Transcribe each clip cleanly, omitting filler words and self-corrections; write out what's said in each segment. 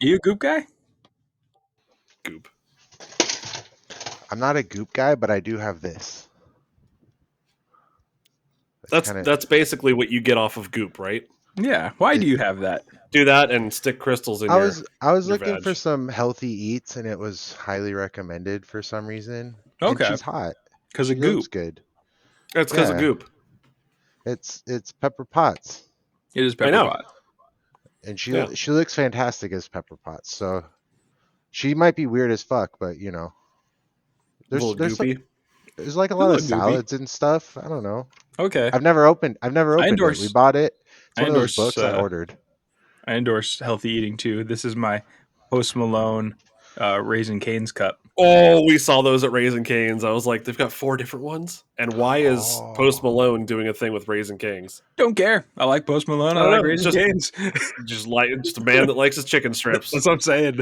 You a Goop guy? Goop. I'm not a Goop guy, but I do have this. That's basically what you get off of Goop, right? Yeah. Why do you have that? Do that and stick crystals in I was your looking veg. for some healthy eats, and it was highly recommended for some reason. Okay. And she's hot. Because She of looks Goop. good. It's because of Yeah. Goop. It's Pepper Potts, It is I Pepper know. Pot. and she Yeah. she looks fantastic as Pepper Potts. So she might be weird as fuck, but A there's little goopy. there's like a A lot of little goopy. salads and stuff. I don't know. Okay. I've never opened it. We endorse- bought it. It's I one of those endorse, books I ordered. I endorse healthy eating too. This is my Post Malone Raisin Cane's cup. Oh, we saw those at Raisin Cane's. I was like, they've got 4 different ones. And why is Post Malone doing a thing with Raisin Cane's? Don't care. I like Post Malone. I I like know, Raisin Cane's. Just a man that likes his chicken strips. That's what I'm saying.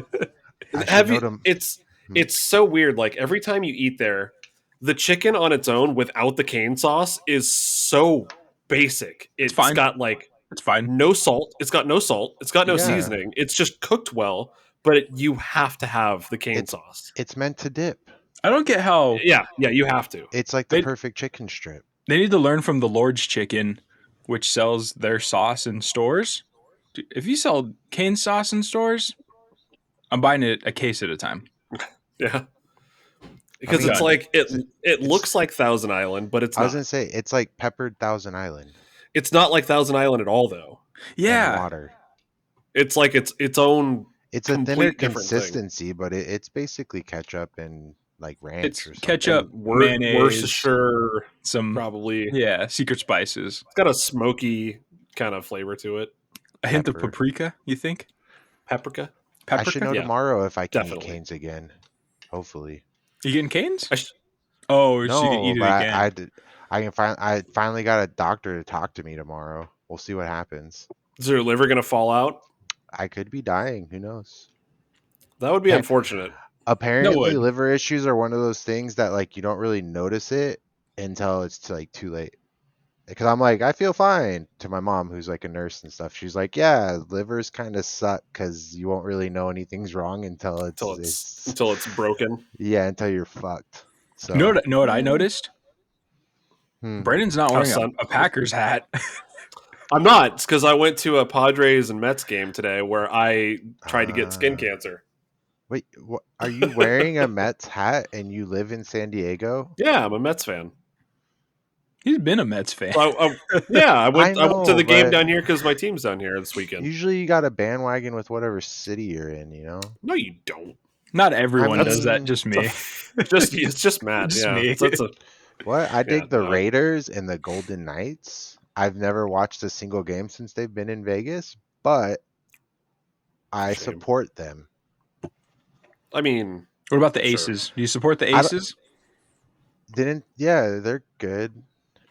It's so weird. Like every time you eat there, the chicken on its own without the cane sauce is so basic. It's fine. got like It's fine. no salt. It's got no salt. It's got no Yeah. seasoning. It's just cooked well, but you have to have the cane sauce. It's meant to dip. I don't get how Yeah, you have to. It's like the perfect chicken strip. they need to learn from the Lord's Chicken, which sells their sauce in stores. Dude, if you sell cane sauce in stores, I'm buying it a case at a time. Yeah. Because it's like it looks like Thousand Island, but it's not. I was gonna say it's like peppered Thousand Island. It's not like Thousand Island at all, though. Yeah, And water. It's like its own. It's a thinner complete different thing. consistency, but it's basically ketchup and like ranch it's or something. ketchup, mayonnaise, Worcestershire, some probably. yeah, secret spices, It's got a smoky kind of flavor to it. a hint of Pepper. paprika. You think? Paprika. I should know Yeah, tomorrow if I can definitely. eat canes again. Hopefully. You getting canes? I sh- Oh, so you No, can eat it but again. I finally got a doctor to talk to me tomorrow. We'll see what happens. Is your liver going to fall out? I could be dying. Who knows? That would be Hey, unfortunate. Apparently, would. liver issues are one of those things that like you don't really notice it until it's like too late. Because I'm like, I feel fine to my mom, who's like a nurse and stuff. She's like, yeah, livers kind of suck because you won't really know anything's wrong until Until it's broken. yeah, until you're fucked. So Know what I noticed? hmm. Brennan's not wearing son? a Packers hat. I'm not. It's because I went to a Padres and Mets game today where I tried to get skin cancer. Wait, are you wearing a Mets hat and you live in San Diego? Yeah, I'm a Mets fan. He's been a Mets fan. I went to the game but down here because my team's down here this weekend. Usually you got a bandwagon with whatever city you're in, you know? No, you don't. Not everyone I does that. mean, Just me. It's just Matt. Just Yeah, me. What? I dig the no. Raiders and the Golden Knights. I've never watched a single game since they've been in Vegas, but I Shame. support them. I mean, What about the Sure. Aces? Do you support the don't- Aces? Yeah, they're good.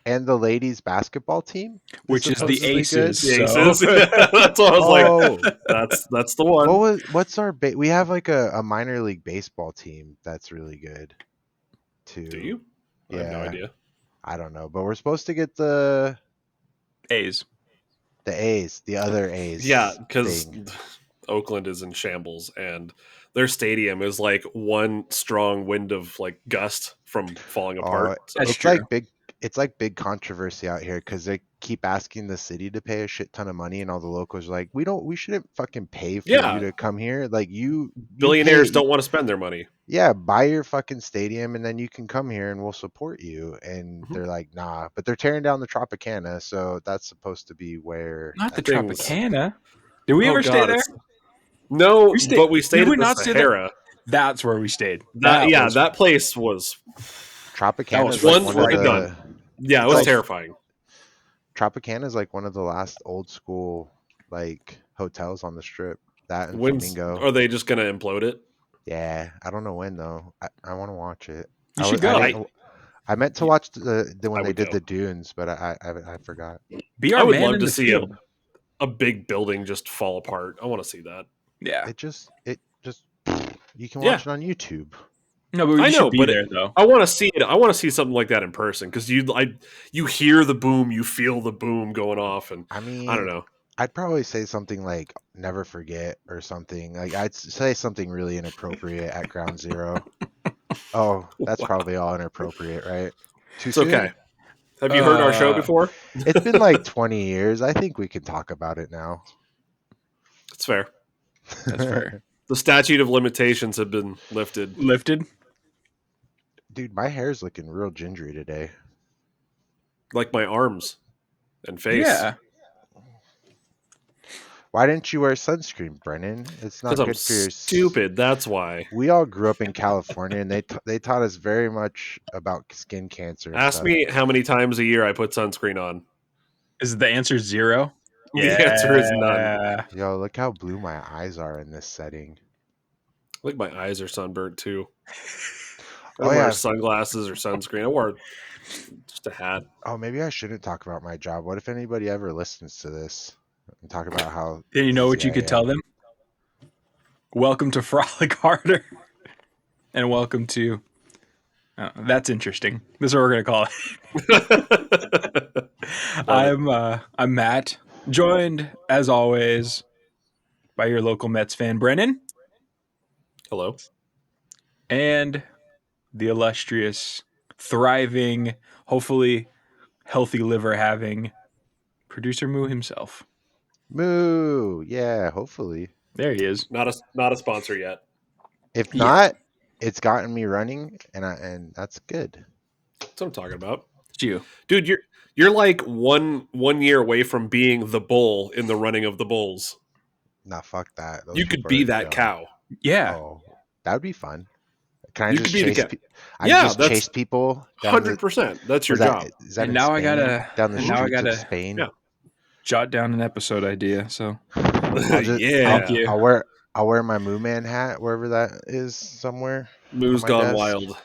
And the ladies basketball team, Which is the supposedly good. Aces. the So- Aces. That's what I was like. Oh, That's the one. what's our we have like a minor league baseball team that's really good too. Do you? I have no Yeah. idea. I don't know, but we're supposed to get the A's. A's, the other A's. Yeah, because thing. Oakland is in shambles and their stadium is like one strong wind of like gust from falling apart. So- That's it's true. like big controversy out here because they keep asking the city to pay a shit ton of money, and all the locals are like, we shouldn't fucking pay for Yeah. you to come here. Like you billionaires pay- don't want to spend their money. Yeah, buy your fucking stadium and then you can come here and we'll support you. And Mhm. they're like, nah, but they're tearing down the Tropicana, so that's supposed to be where. Not the Things- Tropicana. Did we Oh, ever God, stay there? it's- No, We stayed- but we stayed did we at the not stay there? Sahara. That's where we stayed. That place was Tropicana was is like one one of right the. done. Yeah, it was Like- terrifying. Tropicana is like one of the last old school like hotels on the strip. That and When's, Flamingo. are they just gonna implode it? Yeah, I don't know when though. I want to watch it. You I should was- go. I meant to watch the when I they would did go. the dunes, but I forgot. Be I our would man love in to the see field. a big building just fall apart. I want to see that. Yeah. It just you can Yeah. watch it on YouTube. No, but we I should know, be but there though. I want to see it. I want to see something like that in person because you hear the boom, you feel the boom going off, and I mean, I don't know. I'd probably say something like "never forget" or something. Like I'd say something really inappropriate at ground zero. Oh, that's Wow. probably all inappropriate, right? Too It's soon? okay. Have you heard our show Uh, before? It's been like 20 years. I think we can talk about it now. It's fair. that's fair. The statute of limitations have been lifted. Lifted. Dude, my hair's looking real gingery today. Like my arms and face. Yeah. Why didn't you wear sunscreen, Brennan? It's Because not I'm good for your. stupid. That's why. We all grew up in California, and they taught us very much about skin cancer and Ask stuff. me how many times a year I put sunscreen on. Is the answer 0? The answer is none. Yeah. Yo, look how blue my eyes are in this setting. I think my eyes are sunburnt too. I Oh don't wear yeah. sunglasses or sunscreen. I wore just a hat. Oh, maybe I shouldn't talk about my job. What if anybody ever listens to this and talk about how Then you know what easy you I could tell am? them? Welcome to Frolic Harder. And welcome to. Oh, that's interesting. This is what we're going to call it. Love it. I'm Matt, joined as always by your local Mets fan, Brennan, Hello. and the illustrious, thriving, hopefully healthy liver having producer Moo himself. Moo. Yeah, hopefully. There he is. Not a sponsor yet. If Yeah. not, it's gotten me running, and that's good. That's what I'm talking about. It's you. Dude, you're like one year away from being the bull in the running of the bulls. Nah, fuck that. Those You could people be are that dumb. cow. Yeah. Oh, that would be fun. Can I You just could be the chase? cow. I can Yeah, just that's chase people down the. 100%. That's your Was that job. is that And in now I Spain? gotta Down the and now I streets of gotta Spain. Yeah. jot down an episode idea. So I'll just thank Yeah. you. I'll wear my Moo Man hat wherever that is somewhere on Moo's my gone desk. wild. And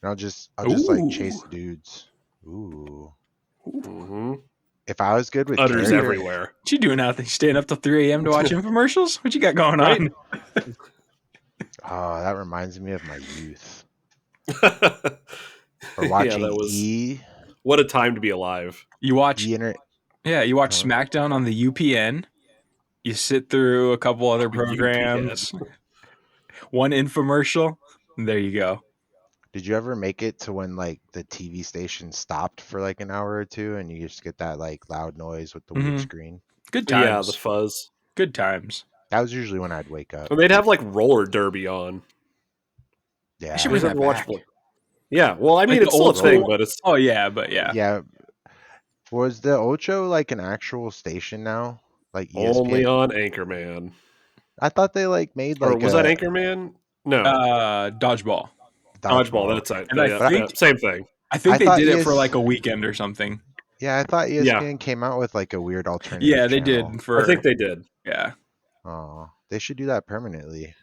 I'll just like Ooh. chase dudes. Ooh. Mm-hmm. If I was good with Udders character, everywhere. What you doing out there? Staying up till 3 a.m. to watch infomercials? What you got going Right? on? oh, that reminds me of my youth. Yeah, Or watching that was E what a time to be alive. You watch Inter. you watch Huh? SmackDown on the UPN. You sit through a couple other UPN. programs, one infomercial, and there you go. Did you ever make it to when like the TV station stopped for like an hour or two, and you just get that like loud noise with the weird Mhm. screen? Good Yeah, the times. fuzz. Good times. That was usually when I'd wake up. And they'd have like roller derby on. Yeah, I should I bring just that never watched back. it. Yeah, well, I mean, Like the it's still a old thing, school. but it's Oh yeah, but yeah. yeah. Was the Ocho like an actual station now, like only ESPN? on Anchorman. I thought they like made Or like was that a Anchorman? No, Dodgeball. Dodgeball. dodgeball. That's it. And I Yeah, But yeah, think same thing. I I think they thought did it for ES like a weekend or something. yeah, I thought Yeah, ESPN came out with like a weird alternative Yeah, they channel. did I think for they did. yeah. Oh, they should do that permanently.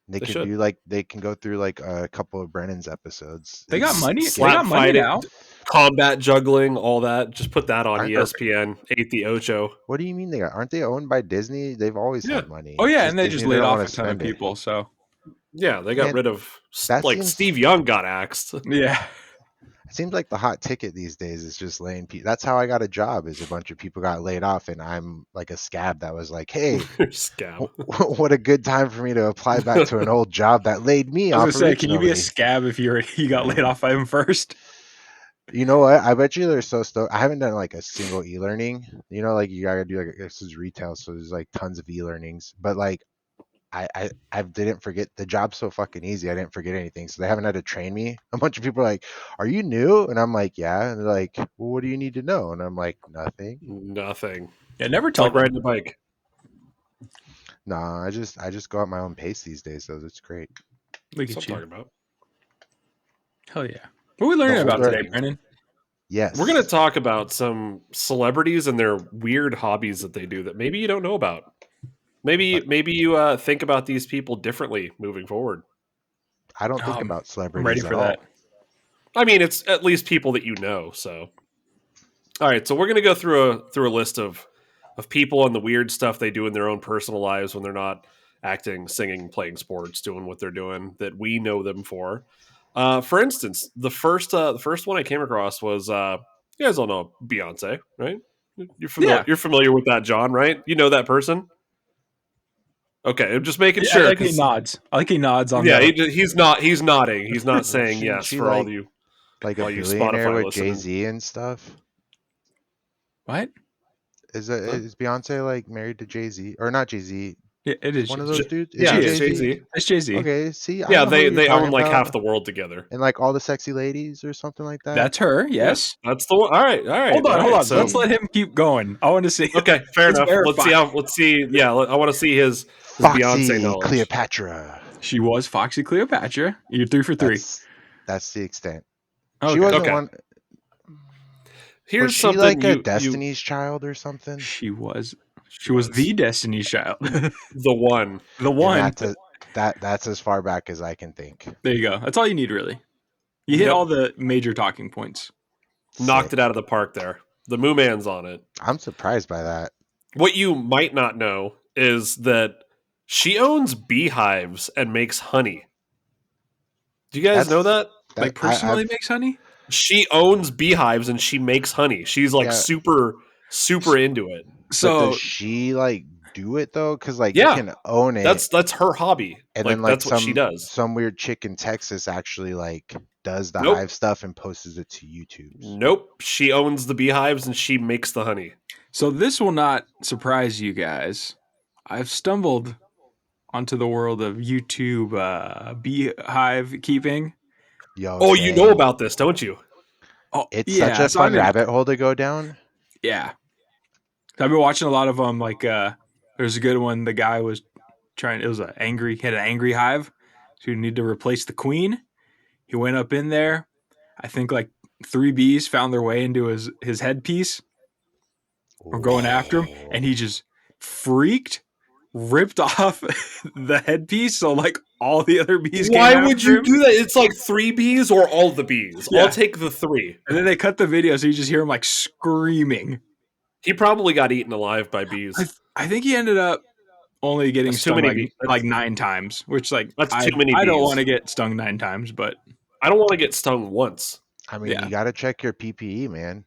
They They can should do like they can go through like a couple of Brennan's episodes. They got And money. They get slap got money fighting, now. combat juggling, all that. Just put that on aren't ESPN. Ate the Ocho. what do you mean aren't they owned by Disney? They've always Yeah, had money. Oh It's yeah, and just they Disney just didn't laid off want a to ton of spend it. people. So yeah. They got Man, rid of that like seems Steve Young got axed. yeah. it seems like the hot ticket these days is just laying people. That's how I got a job. Is a bunch of people got laid off, and I'm like a scab that was like, "Hey, Scab. what a good time for me to apply back to an old job that laid me I was gonna off say, can you be a originally." scab if you got laid off by him first? You know what? I bet you they're so stoked. I haven't done like a single e-learning. You know, like you gotta do like this is retail, so there's like tons of e-learnings. But like I didn't forget the job's so fucking easy. I didn't forget anything, so they haven't had to train me. A bunch of people are like, "Are you new?" And I'm like, "Yeah." And they're like, "Well, what do you need to know?" And I'm like, "Nothing." Nothing. Yeah, never It's tell like them. riding a bike. Nah, I just go at my own pace these days, so it's great. Look That's what at I'm you. talking about. Hell yeah. What are we The learning about older, today, Brennan? yes, We're going to talk about some celebrities and their weird hobbies that they do that maybe you don't know about. Maybe you think about these people differently moving forward. I don't think Um, about I'm ready celebrities at for that. all. I mean, it's at least people that you know. So, all right. So we're going to go through a list of people and the weird stuff they do in their own personal lives when they're not acting, singing, playing sports, doing what they're doing that we know them for. For instance, the first one I came across was you guys all know Beyonce, right? You're familiar. Yeah. You're familiar with that, John, right? You know that person. Okay, I'm just making I sure. like he 'Cause- nods. I like he nods on yeah, the. he's not. He's nodding. He's not saying Shouldn't yes she for all like a you billionaire Spotify with listeners. Jay-Z and stuff? What? Huh? Is Beyonce like married to Jay-Z or not Jay-Z? Yeah, it is. One of Jay-Z. those dudes? Is Yeah, he She it's is. Jay Jay-Z? Z. It's Jay Z. Okay, see, I Yeah, know who you're they talking own like about. half the world together. And like all the sexy ladies or something like that. That's her. Yes. Yeah, that's the one. All right, all right. Hold on. all Hold right, on. So Let's let him keep going. I want to see. okay, fair Let's enough. Let's see verify. how. Let's see. Yeah, I want to see his Beyonce Foxy knowledge. Cleopatra. She was Foxy Cleopatra. You're 3 for 3. That's the extent. Okay. She wasn't Okay. one. Here's Was she something like a you Destiny's Child or something? She was. She was the Destiny's Child. the one. The And one. that's as far back as I can think. There you go. That's all you need, really. You hit Yep. all the major talking points. Knocked Sick. it out of the park there. The Moo Man's on it. I'm surprised by that. What you might not know is that she owns beehives and makes honey. Do you guys know that? Like personally makes honey? She owns beehives and she makes honey. She's like Yeah. super into it. But So does she like do it though? Because like Yeah. you can own it, That's her hobby. and Like then like that's what she does. some weird chick in Texas actually like does the Nope. hive stuff and posts it to YouTube. Nope. She owns the beehives and she makes the honey. So this will not surprise you guys. I've stumbled onto the world of YouTube beehive keeping. Yo, Oh, you know same. about this, don't you? Oh, It's yeah, such a so I've fun been- rabbit hole to go down. Yeah. I've been watching a lot of them. Like, there's a good one. The guy was trying. It was had an angry hive, so he needed to replace the queen. He went up in there. I think like 3 bees found their way into his headpiece. Or going after him, and he just freaked, ripped off the headpiece. So like all the other bees. Why came would after you him. do that? It's like 3 bees or all the bees. Yeah. I'll take the 3. And then they cut the video, so you just hear him like screaming. He probably got eaten alive by bees. I think he ended up only getting That's too stung many like, bees. like 9 times, which like That's too many I don't bees. want to get stung 9 times, but I don't want to get stung once. I mean, Yeah. you got to check your PPE, man.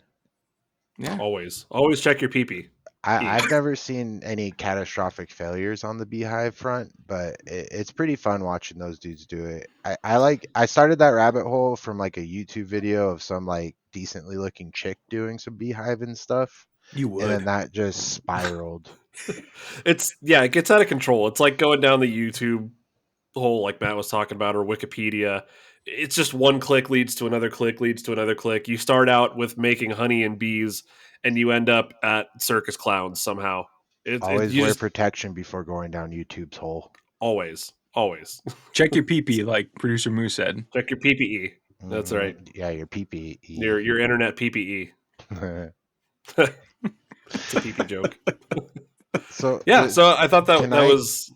yeah. Always check your pee-pee. I've never seen any catastrophic failures on the beehive front, but it's pretty fun watching those dudes do it. I started that rabbit hole from like a YouTube video of some like decently looking chick doing some beehive and stuff, You would. and then that just spiraled. It gets out of control. It's like going down the YouTube hole like Matt was talking about, or Wikipedia. It's just one click leads to another click leads to another click. You start out with making honey and bees, and you end up at circus clowns somehow. Always wear protection before going down YouTube's hole. Always. Check your pee-pee, like producer Moose said. Check your PPE. That's right. Yeah, your PPE. Your internet PPE. It's a PP joke. So Yeah, so I thought that can was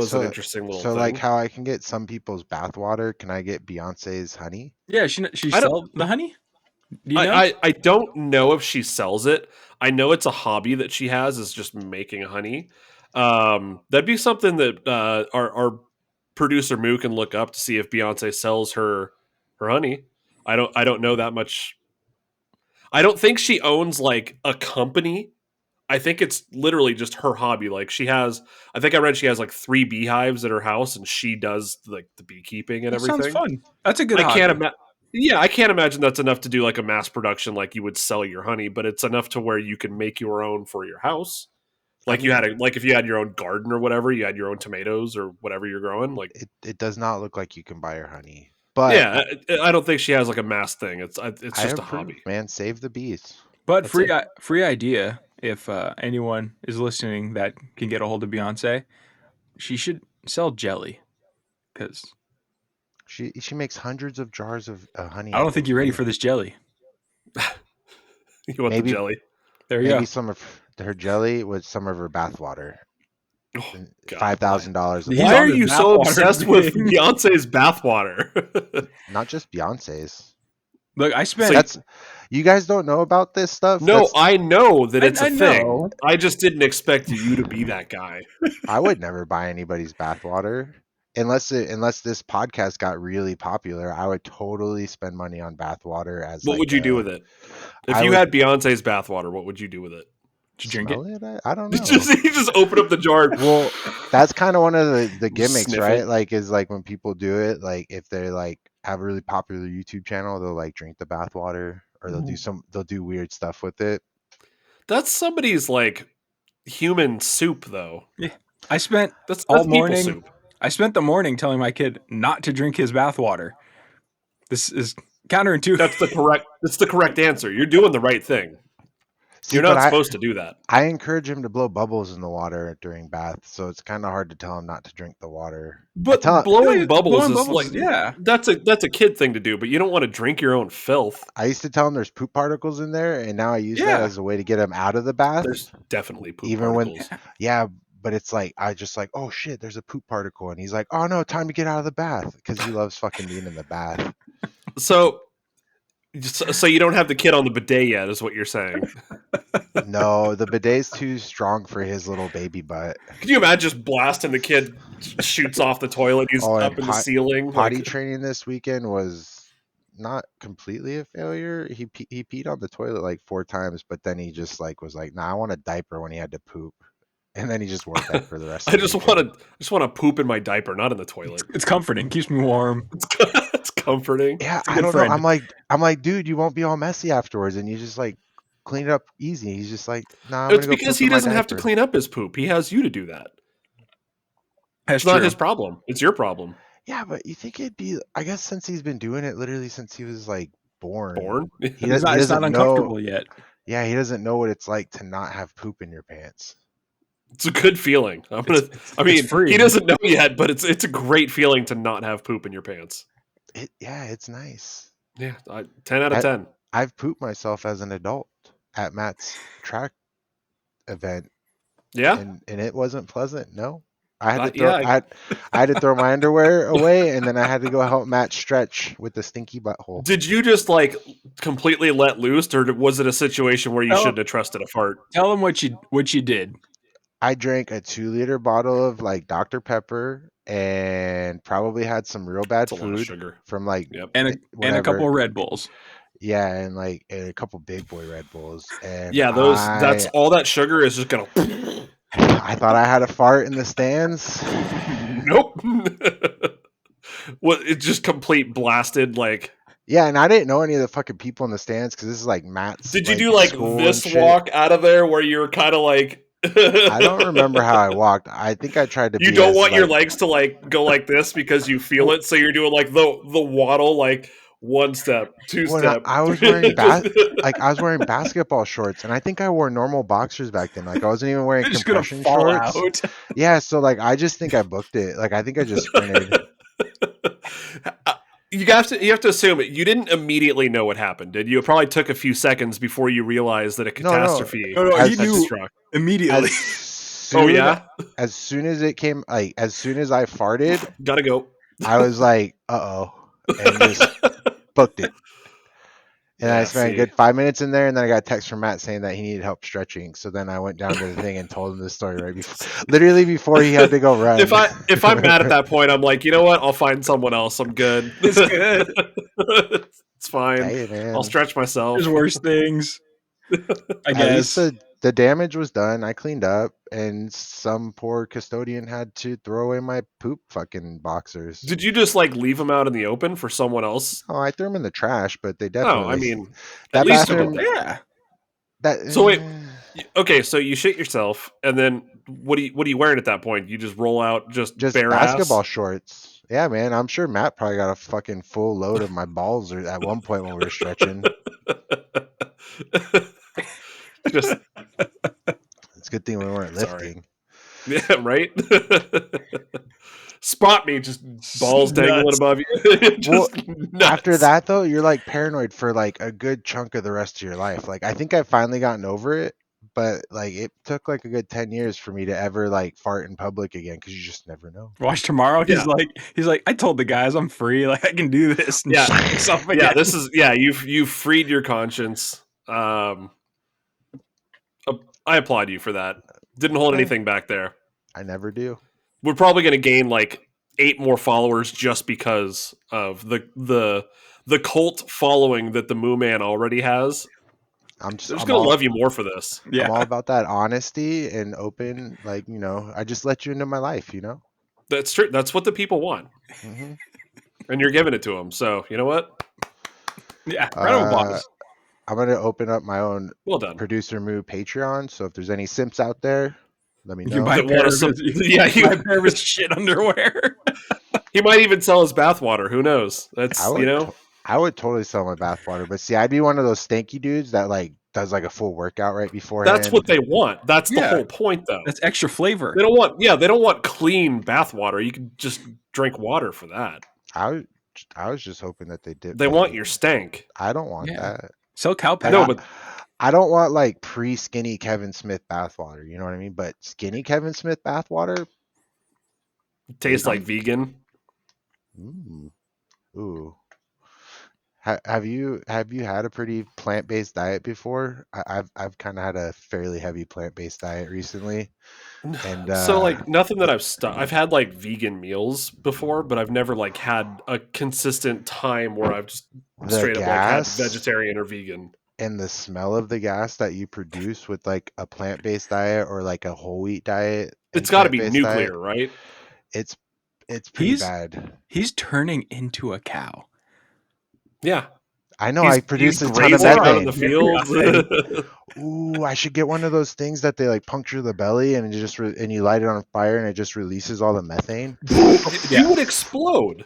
so- an interesting little So thing. like how I can get some people's bathwater, can I get Beyonce's honey? Yeah, she I don't- sold the honey. Do you know? I don't know if she sells it. I know it's a hobby that she has, is just making honey. That'd be something that our producer Moo can look up to see if Beyonce sells her honey. I don't know that much. I don't think she owns like a company. I think it's literally just her hobby. Like I think I read she has like 3 beehives at her house, and she does like the beekeeping and that everything. sounds fun. That's a good. I can't hobby. imagine. Yeah, I can't imagine that's enough to do like a mass production like you would sell your honey, but it's enough to where you can make your own for your house. Like if you had your own garden or whatever, you had your own tomatoes or whatever you're growing. Like It does not look like you can buy her honey. But yeah, I don't think she has like a mass thing. It's I just a approve, hobby. man. Save the bees. But That's free idea. If anyone is listening that can get a hold of Beyonce, she should sell jelly. Because She makes hundreds of jars of honey. I don't think you're ready for this jelly. You want Maybe- the jelly? There you Maybe go. some of her jelly with some of her bathwater. Oh, God. $5,000. He's Why on are the you so bathwater obsessed with thing. Beyonce's bathwater? Not just Beyonce's. Look, I spent. That's you guys don't know about this stuff. No, That's- I know that it's I a thing. know. I just didn't expect you to be that guy. I would never buy anybody's bathwater unless this podcast got really popular. I would totally spend money on bathwater. As What would you do with it? If I you would- had Beyonce's bathwater, what would you do with it? Did you drink it? Smell it? I don't You know. just open up the jar. Well, that's kind of one of the gimmicks, Sniff right? it. Like, is like when people do it, like if they like have a really popular YouTube channel, they'll like drink the bathwater, or they'll do weird stuff with it. That's somebody's like human soup, though. Yeah. I spent That's all people morning. soup. I spent the morning telling my kid not to drink his bathwater. This is counterintuitive. That's the correct answer. You're doing the right thing. See, You're but not supposed to do that. I encourage him to blow bubbles in the water during bath, so it's kind of hard to tell him not to drink the water. But I blowing Yeah, bubbles blowing is bubbles, like yeah. that's a kid thing to do, but you don't want to drink your own filth. I used to tell him there's poop particles in there, and now I use that Yeah. as a way to get him out of the bath. There's definitely poop Even when, particles. yeah, but it's like I just like, oh shit, there's a poop particle, and he's like, oh no, time to get out of the bath, because he loves fucking being in the bath. So you don't have the kid on the bidet yet, is what you're saying? No, the bidet's too strong for his little baby butt. Can you imagine just blasting the kid shoots off the toilet? He's Oh, and up in the ceiling. potty Like, training this weekend was not completely a failure. He peed on the toilet like 4 times, but then he just like was like, nah, I want a diaper when he had to poop, and then he just wore a diaper the rest of I the just weekend. want to poop in my diaper, not in the toilet. It's comforting. Keeps me warm. It's comforting. Yeah, a I good don't know. friend. I'm like, dude, you won't be all messy afterwards, and you just like clean it up easy. He's just like, nah, I'm It's gonna go because poop he in my doesn't have to diaper. clean up his poop. He has you to do that. That's It's not true. his problem. It's your problem. Yeah, but you think it'd be? I guess since he's been doing it literally since he was like born, he It's not doesn't know. uncomfortable yet. Yeah, he doesn't know what it's like to not have poop in your pants. It's a good feeling. I mean, it's free. he doesn't know yet, but it's a great feeling to not have poop in your pants. Yeah, it's nice. Yeah, 10 out of 10. I've pooped myself as an adult at Matt's track event, Yeah, and it wasn't pleasant. No, I had to throw yeah. I had to throw my underwear away, and then I had to go help Matt stretch with the stinky butthole. Did you just like completely let loose, or was it a situation where you Oh. shouldn't have trusted a fart? Tell them what you did. I drank a 2-liter bottle of like Dr. Pepper and probably had some real bad That's a lot of food sugar. from like Yep. And a couple of Red Bulls. Yeah, and like a couple big boy Red Bulls. And Yeah, that's all that sugar is just gonna. I thought I had a fart in the stands. Nope. Well, it's just complete blasted. Like, Yeah, and I didn't know any of the fucking people in the stands because this is like Matt's. did you do like school this and shit. walk out of there where you're kind of like? I don't remember how I walked. I think I tried to. You be don't as, want your like, legs to like go like this because you feel it, so you're doing like the waddle, like one step, two when step. I was wearing I was wearing basketball shorts, and I think I wore normal boxers back then. Like I wasn't even wearing They're just gonna compression fall shorts. out. Yeah, so like I just think I booked it. Like I think I just sprinted. You have to assume it. You didn't immediately know what happened, did you? It probably took a few seconds before you realized that a catastrophe No, As- he had knew struck. immediately. Oh yeah, As soon as it came, like as soon as I farted, gotta go. I was like, "Uh oh," and just booked it. And I Yeah, spent a see. good 5 minutes in there, and then I got a text from Matt saying that he needed help stretching. So then I went down to the thing and told him the story right before, literally before he had to go run. If I'm mad at that point, I'm like, you know what? I'll find someone else. I'm good. It's good. It's fine. Hey man, I'll stretch myself. There's worse things. I at least guess. the damage was done. I cleaned up, and some poor custodian had to throw away my poop fucking boxers. Did you just like leave them out in the open for someone else? Oh, I threw them in the trash, but they No, definitely. I mean, that at least you did bathroom. that. That. So wait, okay, so you shit yourself, and then what are you wearing at that point? You just roll out just bare basketball ass. shorts. Yeah, man. I'm sure Matt probably got a fucking full load of my balls at one point when we were stretching. Just It's a good thing we weren't sorry. lifting. Yeah, right. Spot me, just balls dangling Nuts. above you. Just nuts. After that, though, you're like paranoid for like a good chunk of the rest of your life. Like, I think I've finally gotten over it, but like it took like a good 10 years for me to ever like fart in public again because you just never know. Watch tomorrow. Yeah. He's like, I told the guys I'm free. Like I can do this. And Yeah. shit myself again. Yeah, this is you've freed your conscience. I applaud you for that. Didn't hold anything back there. I never do. We're probably going to gain like 8 more followers just because of the cult following that the Moo Man already has. I'm just I'm gonna all love you more for this. I'm all Yeah. about that honesty and open. Like, I just let you into my life. That's true. That's what the people want, hmm and you're giving it to them. So you know what? Yeah. Round of Uh, applause. I'm gonna open up my own Well done. producer move Patreon. So if there's any simps out there, let me You can know. buy a That want pair to of his, yeah, buy a pair of his shit underwear. he might even sell his bathwater. Who knows? I That's would I would totally sell my bathwater, but see, I'd be one of those stanky dudes that like does like a full workout right that's what beforehand. they want. That's the Yeah. whole point, though. That's extra flavor. They don't want clean bathwater. You can just drink water for that. I was I was just hoping that they did They like. want your stank. I don't want Yeah. that. Sell cow Like No, patties. but I don't want like pre-skinny Kevin Smith bathwater. You know what I mean? But skinny Kevin Smith bathwater, it tastes maybe. like vegan. Ooh, ooh. Have you had a pretty plant-based diet before? I've kind of had a fairly heavy plant-based diet recently, and So like nothing that I've had like vegan meals before, but I've never like had a consistent time where I've just the straight up like had gas vegetarian or vegan. and the smell of the gas that you produce with like a plant-based diet or like a whole wheat diet It's and got to be plant-based diet, nuclear, right? it's it's pretty He's bad. he's turning into a cow. Yeah. I know I He's produce a ton of grazing out in the methane. fields. Methane. Ooh, I should get one of those things that they like puncture the belly and and you light it on fire and it just releases all the methane. Yeah. You would explode.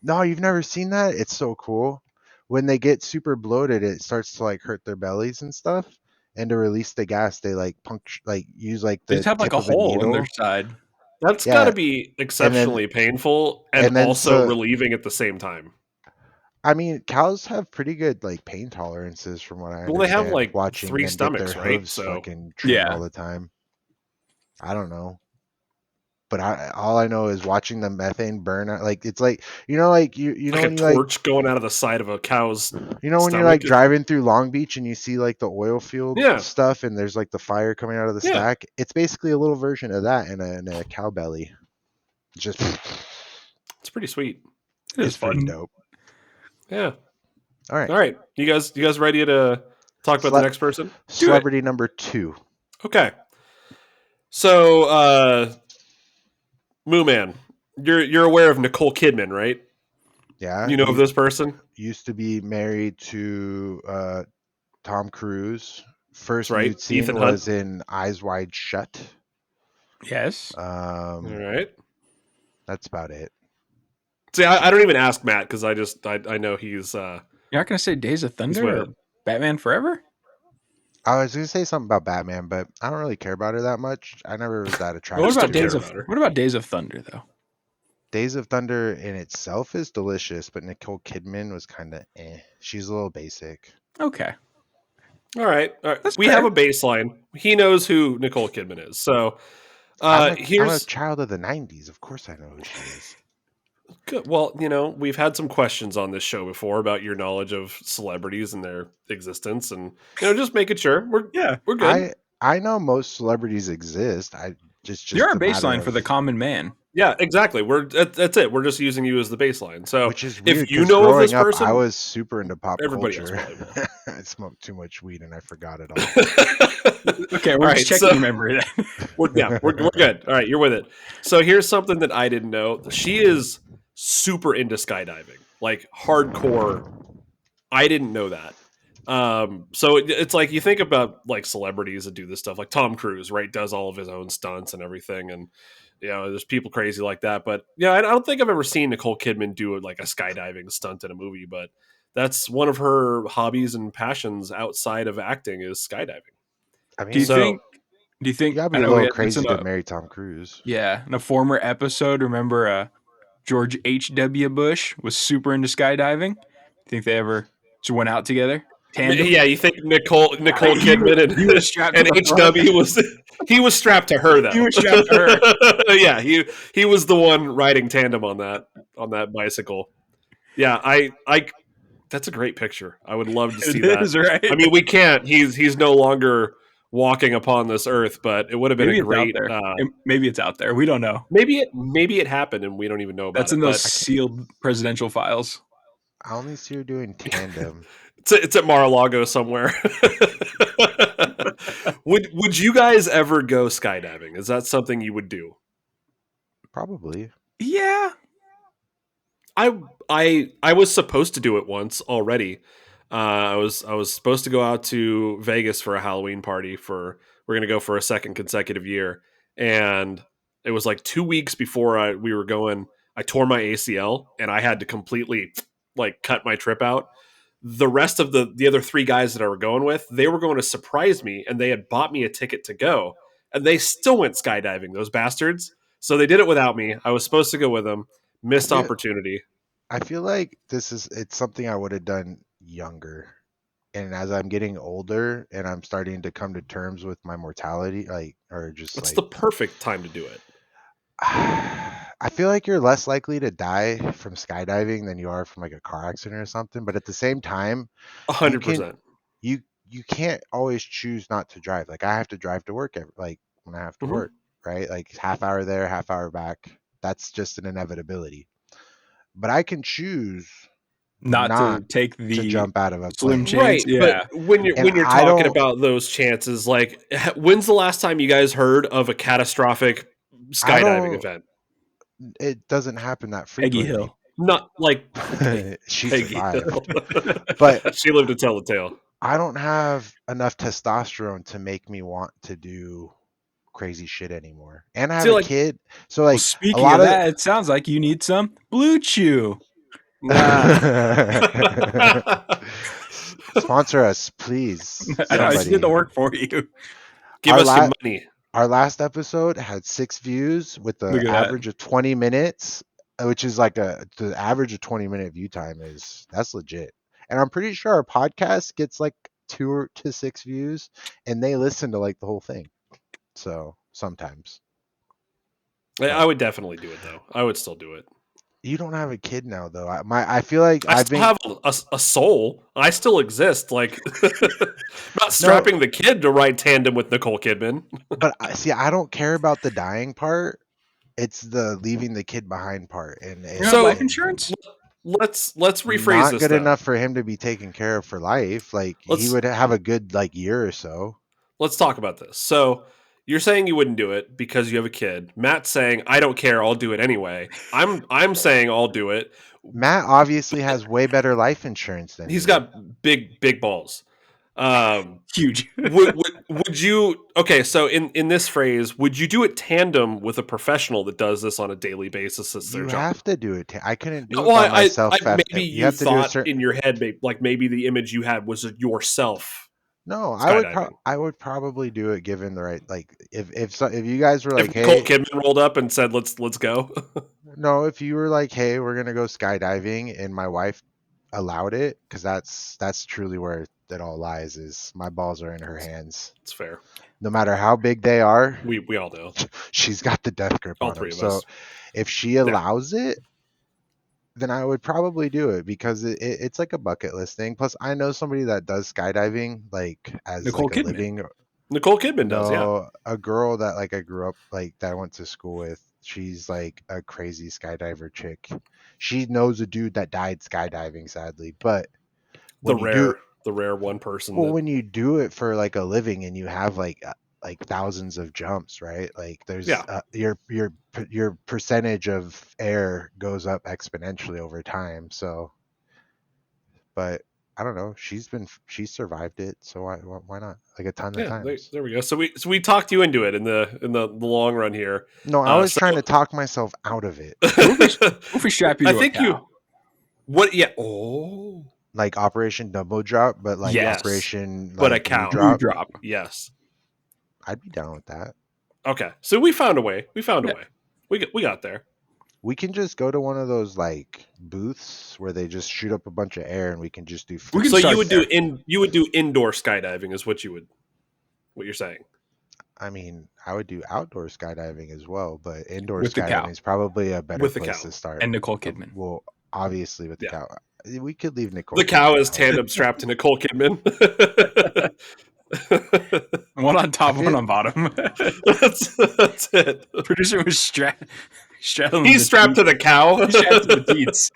No, you've never seen that? It's so cool. When they get super bloated, it starts to like hurt their bellies and stuff. And to release the gas, they like puncture, like use like They the just have like tip a of a hole in their needle. side. That's got to Yeah, be and then exceptionally painful and and then also so relieving at the same time. I mean, cows have pretty good like pain tolerances from what I Well, they have understand, like watching 3 them get their stomachs, right? hooves So fucking trimmed all Yeah. the time. I don't know. But all I know is watching the methane burn out. Like it's like like you know like a when you like torch going out of the side of a cow's when you're stomach. like driving through Long Beach and you see like the oil field Yeah, stuff and there's like the fire coming out of the yeah, stack. It's basically a little version of that in a cow belly. Just it's pretty sweet. It is it's pretty fun. dope. Yeah. All right, All right, you guys ready to talk about the Cele- next person? Do it. celebrity number 2. Okay. So, Moo Man, you're aware of Nicole Kidman, right? Yeah, You know of this person? used to be married to Tom Cruise. That's First right, nude scene Ethan Hunt. was in Eyes Wide Shut. Yes. All Um, right. that's about it. See, I don't even ask Matt because I know You're not gonna say Days of he's Thunder with or it. Batman Forever? I was gonna say something about Batman, but I don't really care about her that much. I never was that What just attracted about don't to care her. about her. Days of Thunder though? Days of Thunder in itself is delicious, but Nicole Kidman was kind of eh. She's a little basic. Okay. All right, all right. That's We have fair. a baseline. He knows who Nicole Kidman is. So, I'm a here's child of the '90s. Of course, I know who she is. good. Well, we've had some questions on this show before about your knowledge of celebrities and their existence, and just making sure Yeah. we're good. I know most celebrities exist. I You're just our a matter baseline for of the common man. Yeah, exactly. That's it. We're just using you as the baseline. So which is if weird you because know of this growing up, I person, was super into pop everybody else culture. probably will. I smoked too much weed and I forgot it all. Okay, All we're just right, checking so your memory then. we're good. All right, you're with it. So here's something that I didn't know. She is super into skydiving, like hardcore. I didn't know that. So it's like you think about like celebrities that do this stuff, like Tom Cruise, right? Does all of his own stunts and everything, and there's people crazy like that. But I don't think I've ever seen Nicole Kidman do like a skydiving stunt in a movie. But that's one of her hobbies and passions outside of acting is skydiving. I Do you mean, So think? Do you think? you gotta be I a know we little had this in crazy to marry Tom Cruise. in a former episode. Remember, George H.W. Bush was super into skydiving. Think they ever just went out together, tandem? yeah, you think Nicole he, Kidman and he was strapped to and the front. HW he was strapped to her He though. was strapped to her. Yeah, he was the one riding tandem on that bicycle. Yeah, I that's a great picture. I would love to see It that. is right. I mean, we can't. He's no longer walking upon this earth, but it would have been a Maybe it's out great. there. Maybe it's out there. We don't know. Maybe it happened and we don't even know about That's in it. those But I, ca- sealed presidential files. I only see her doing tandem. It's at Mar-a-Lago somewhere. Would you guys ever go skydiving? Is that something you would do? Probably. Yeah. I was supposed to do it once already. I was supposed to go out to Vegas for a Halloween party for we're gonna go for a second consecutive year, and it was like 2 weeks before we were going. I tore my ACL and I had to completely like cut my trip out. The rest of the other three guys that I were going with, they were going to surprise me, and they had bought me a ticket to go, and they still went skydiving. Those bastards. So they did it without me. I was supposed to go with them. I Missed feel opportunity. I feel like it's something I would have done younger. And as I'm getting older and I'm starting to come to terms with my mortality, like, or just It's like, the perfect time to do it. I feel like you're less likely to die from skydiving than you are from like a car accident or something. But at the same time, you can 100%. you you can't always choose not to drive. Like I have to drive to work like when I have to Hmm. work, right? Like half hour there, half hour back. That's just an inevitability. But I can choose Not to not take to the jump out of a slim plane. chance. Right, but Yeah. And when you're I talking don't about those chances, like when's the last time you guys heard of a catastrophic I skydiving don't event? it doesn't happen that Peggy frequently. Hill. Not like She Peggy Hill. survived. But She lived to tell the tale. I don't have enough testosterone to make me want to do crazy shit anymore. And I have See, a like, kid. So Well, like a speaking lot of of that, it sounds like you need some Blue Chew. nah. sponsor us, please. I did the Somebody. work for you. Give Our us your la- money. our last episode had 6 views with the Look at that. average of 20 minutes, which is like the average of 20-minute view time that's legit. And I'm pretty sure our podcast gets like 2 to 6 views, and they listen to like the whole thing. So sometimes, I but would definitely do it though. I would still do it. you don't have a kid now, though. I feel like I I've still been have a soul. I still exist. Like, not no, strapping the kid to ride tandem with Nicole Kidman. but I don't care about the dying part. It's the leaving the kid behind part, and You have life So and insurance? let's rephrase not this good though. enough for him to be taken care of for life. Like he Let's would have a good like year or so. let's talk about this. So you're saying you wouldn't do it because you have a kid. Matt's saying I don't care. I'll do it anyway. I'm saying I'll do it. Matt obviously has way better life insurance than He's me. got big balls. Um, Huge. would you okay? So in this phrase, would you do it tandem with a professional that does this on a daily basis as their You job? have to do it. I couldn't No, do it well, by myself. maybe You you have to do a thought certain. in your head, like maybe the image you had was yourself No, skydiving. I would probably do it given the right like if you guys were If like, Nicole hey, Kidman rolled up and said, "Let's go," no, if you were like, hey, we're gonna go skydiving, and my wife allowed it, because that's truly where it all lies. Is my balls are in her hands. it's fair. No matter how big they are, We all know, she's got the death grip all on them. three of So us. if she Yeah, allows it, then I would probably do it because it's like a bucket list thing. Plus, I know somebody that does skydiving like as Nicole like a Kidman. living. Nicole Kidman does. Yeah, No, a girl that like I grew up like that I went to school with. She's like a crazy skydiver chick. She knows a dude that died skydiving, sadly. But the when you do rare one person well, that. when you do it for like a living and you have like thousands of jumps, right? Like there's Yeah, your percentage of air goes up exponentially over time. So, but I don't know. She's survived it, so why not? Like a ton of yeah. times. There we go. So we talked you into it in the long run here. No, I was So trying to talk myself out of it. What if we strap you I to a think cow? you. What? Yeah. Oh, Like Operation Dumbo Drop, but like Yes. Operation but a like Blue cow. Blue Drop. drop. Yes. I'd be down with that. Okay. So we found a way. We found a Yeah. way. We got there. We can just go to one of those like booths where they just shoot up a bunch of air and we can just do We can So flips. start there. you would do indoor skydiving is what you're saying. I mean, I would do outdoor skydiving as well, but indoor With the cow. skydiving is probably a better With the place cow. to start. And Nicole Kidman. Well, obviously with the Yeah. cow. We could leave Nicole The cow Kidman is out. tandem strapped to Nicole Kidman. One on I top, one feel on bottom. That's it. Producer was straddling He's the strapped to teats. the cow. He's strapped to the teats.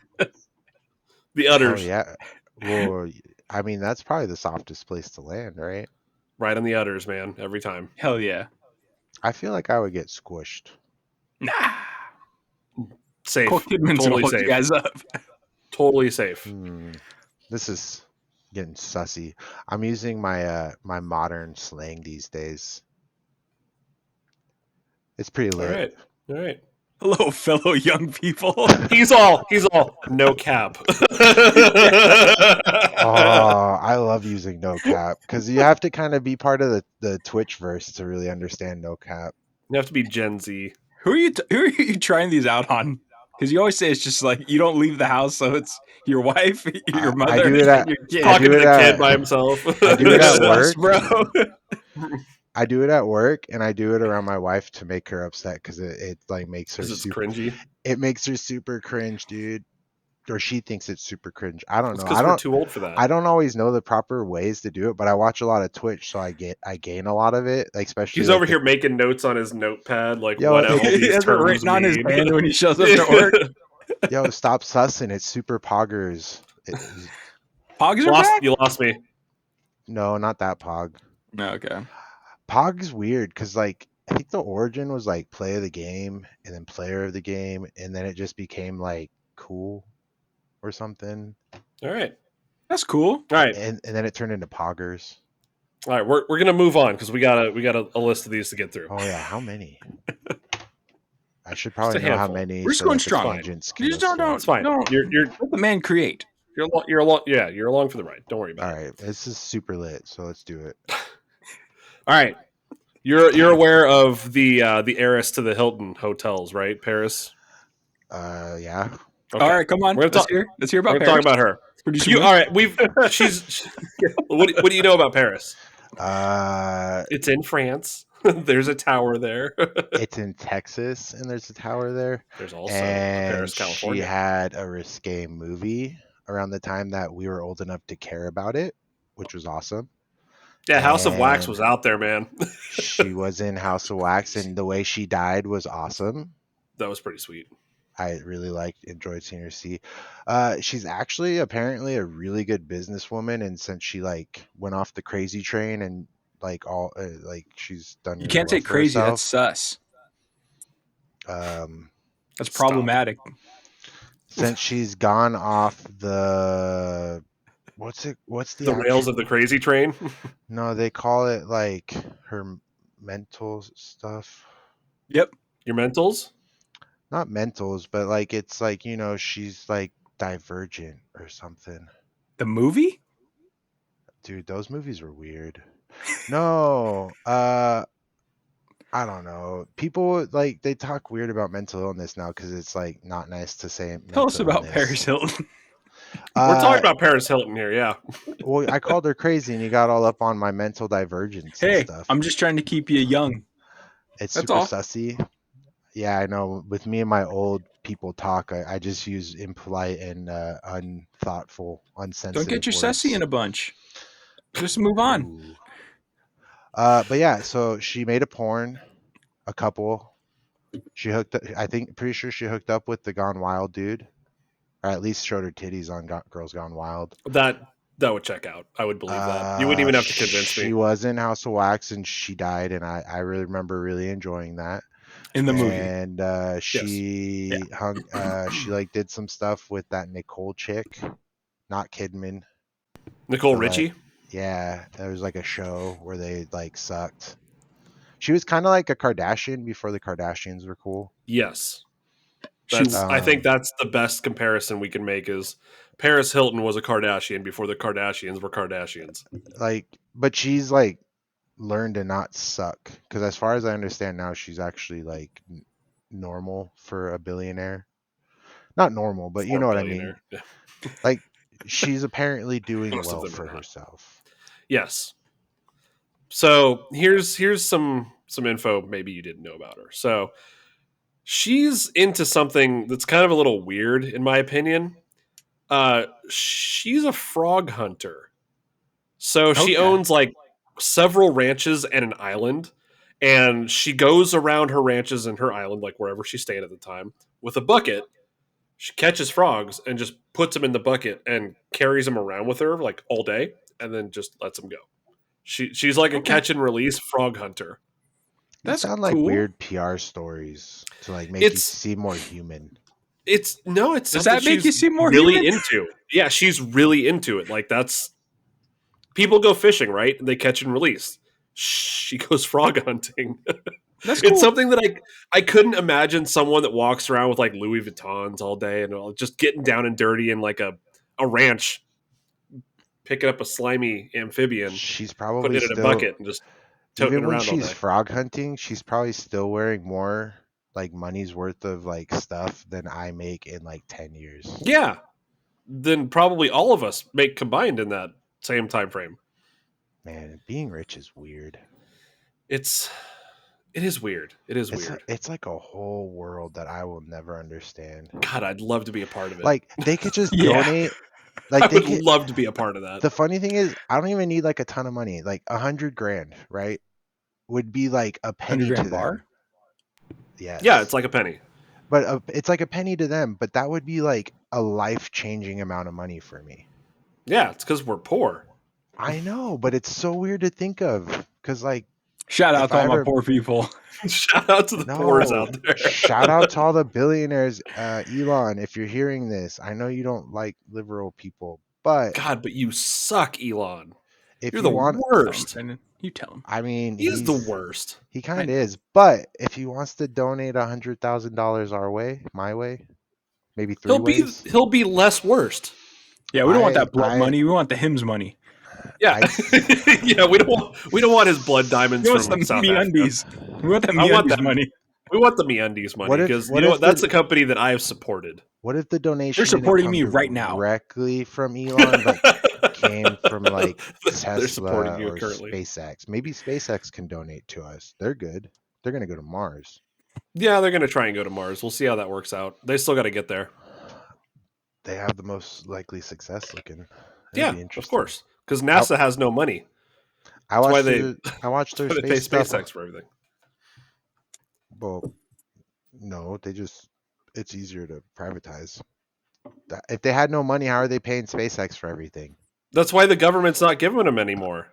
The hell udders. yeah. Well, I mean, that's probably the softest place to land, right? Right on the udders, man, every time. Hell yeah. I feel like I would get squished. Nah. Cole Safe. Kidman's gonna Totally hold you safe. guys up. Totally safe. This is getting sussy. I'm using my modern slang these days. It's pretty All lit. right. All right. Hello, fellow young people. He's all no cap. Oh, I love using no cap because you have to kind of be part of the Twitch verse to really understand no cap. You have to be Gen Z. Who are you trying these out on? Because you always say it's just like you don't leave the house, so it's your wife, your I mother, do it and at your kid. I Talking do to it the kid at by himself. I do it You're at sus, work. bro. I do it at work, and I do it around my wife to make her upset because it like makes her Because it's super. cringy. It makes her super cringe, dude. Or she thinks it's super cringe. I don't It's know. because we're too old for that. I don't always know the proper ways to do it, but I watch a lot of Twitch, so I gain a lot of it, like especially He's like over here making notes on his notepad, like yo, what all He these has it terms written on his mean. hand when he shows up to work. yo, stop sussing. It's super poggers. Pogs are back. You lost me. No, not that pog. Okay. Pog's weird because like I think the origin was like play of the game and then player of the game, and then it just became like cool or something, All right. That's cool. All right. and then it turned into poggers. All right. We're gonna move on because we got a list of these to get through. Oh yeah, how many? I should Just probably a know how handful. many We're just so going that the strong. tangents can You go just slow. It's fine. don't You're let the man create. you're along. Yeah, you're along for the ride. Don't worry about All it. right, this is super lit, so let's do it. All right. You're aware of the heiress to the Hilton hotels, right? Paris. Yeah. Okay. All right, come on. We're gonna talk. Let's hear We're about gonna talk Paris. about her. Producer You Moon. all right? She's. What do you know about Paris? Uh, It's in France. There's a tower there. it's in Texas, and there's a tower there, There's also a and Paris, she California. had a risque movie around the time that we were old enough to care about it, which was awesome. Yeah, House of Wax And was out there, man. she was in House of Wax, and the way she died was awesome. That was pretty sweet. I really enjoyed seeing her see. She's actually apparently a really good businesswoman, and since she like went off the crazy train and like all like she's done You really can't well say for crazy. That's herself. sus. Um, That's Stop. problematic. since she's gone off the what's the The rails actual of the crazy train. no, they call it like her mental stuff. Yep. Your mentals. Not mentals, but like it's like, she's like divergent or something. The movie? Dude, those movies were weird. No, I don't know. People like they talk weird about mental illness now because it's like not nice to say Tell us mental about illness. Paris Hilton. We're talking Uh, about Paris Hilton here. Yeah. well, I called her crazy, and you got all up on my mental divergence and Hey, stuff. I'm just trying to keep you young. It's That's super all. sussy. Yeah, I know. With me and my old people talk, I just use impolite and unthoughtful, Don't get unsensitive your sussy words. in a bunch. Just move on. Ooh. But yeah, so she made a porn, a couple. She hooked up, I think, pretty sure she hooked up with the Gone Wild dude, or at least showed her titties on Girls Gone Wild. That would check out. I would believe that. You wouldn't even have to convince She me. was in House of Wax and she died, and I really remember really enjoying that. In the movie. And Yes. she hung, she like did some stuff with that Nicole chick, not Kidman. Nicole The like, Richie. yeah, there was like a show where they like sucked. She was kind of like a Kardashian before the Kardashians were cool. Yes. She I think Um, that's the best comparison we can make is Paris Hilton was a Kardashian before the Kardashians were Kardashians. like, but she's like learned to not suck because as far as I understand now, she's actually like normal for a billionaire. Not normal, but you For a know what I mean. billionaire. Yeah. Like, she's apparently doing Most of well them are for not. herself. Yes. So here's some info maybe you didn't know about her. So she's into something that's kind of a little weird in my opinion. She's a frog hunter. So she Okay. owns like several ranches and an island, and she goes around her ranches and her island, like wherever she's staying at the time, with a bucket, She catches frogs and just puts them in the bucket and carries them around with her like all day, and then just lets them go. She's like a Okay. catch and release frog hunter. These That's sound like cool. weird PR stories to like make you It's seem more human. it's Does something that make she's you seem more really human? into. Yeah, she's really into it. Like that's people go fishing, right? And they catch and release. She goes frog hunting. That's It's cool. something that I couldn't imagine someone that walks around with like Louis Vuittons all day and just getting down and dirty in like a ranch, picking up a slimy amphibian, She's putting probably it in a still, bucket, and just toting even it when around all she's day. frog hunting, she's probably still wearing more like money's worth of like stuff than I make in like 10 years. Yeah, then probably all of us make combined in that same time frame. Man, being rich is weird. It is weird. It is weird. It's like a whole world that I will never understand. God, I'd love to be a part of it. Like they could just Yeah. donate. I Like they would could. love to be a part of that. The funny thing is, I don't even need like a ton of money. Like 100 grand, right? Would be like a penny to $100 bar? them. Yes. Yeah, it's like a penny. But it's like a penny to them. But that would be like a life-changing amount of money for me. Yeah, it's because we're poor. I know, but it's so weird to think of because like Shout out if to I all my ever poor people. Shout out to the poors no, out there. shout out to all the billionaires, Elon. If you're hearing this, I know you don't like liberal people, but God, but you suck, Elon. if You're you the want, worst. You tell him. I mean, He is the worst. he kind of know. is. But if he wants to donate $100,000 our way, my way, maybe three ways. He'll be less worst. Yeah, we don't want that blood I money. We want the hymns money. Yeah, I yeah. We don't want his blood diamonds We want from some South Africa. MeUndies. We want the I want MeUndies that. money. We want the MeUndies money What if- because what you know if what? That's the- a company that I have supported. what if the donation They're didn't supporting come me right now. directly from Elon, but came from like They're supporting Tesla you or currently. SpaceX? Maybe SpaceX can donate to us. They're good. They're gonna go to Mars. Yeah, they're gonna try and go to Mars. We'll see how that works out. They still got to get there. They have the most likely success looking. It'd Yeah, be of interesting. course, because NASA has no money. I why watched they- their, I watched their They pay space stuff. SpaceX for everything. Well, no, it's easier to privatize. If they had no money, how are they paying SpaceX for everything? That's why the government's not giving them anymore.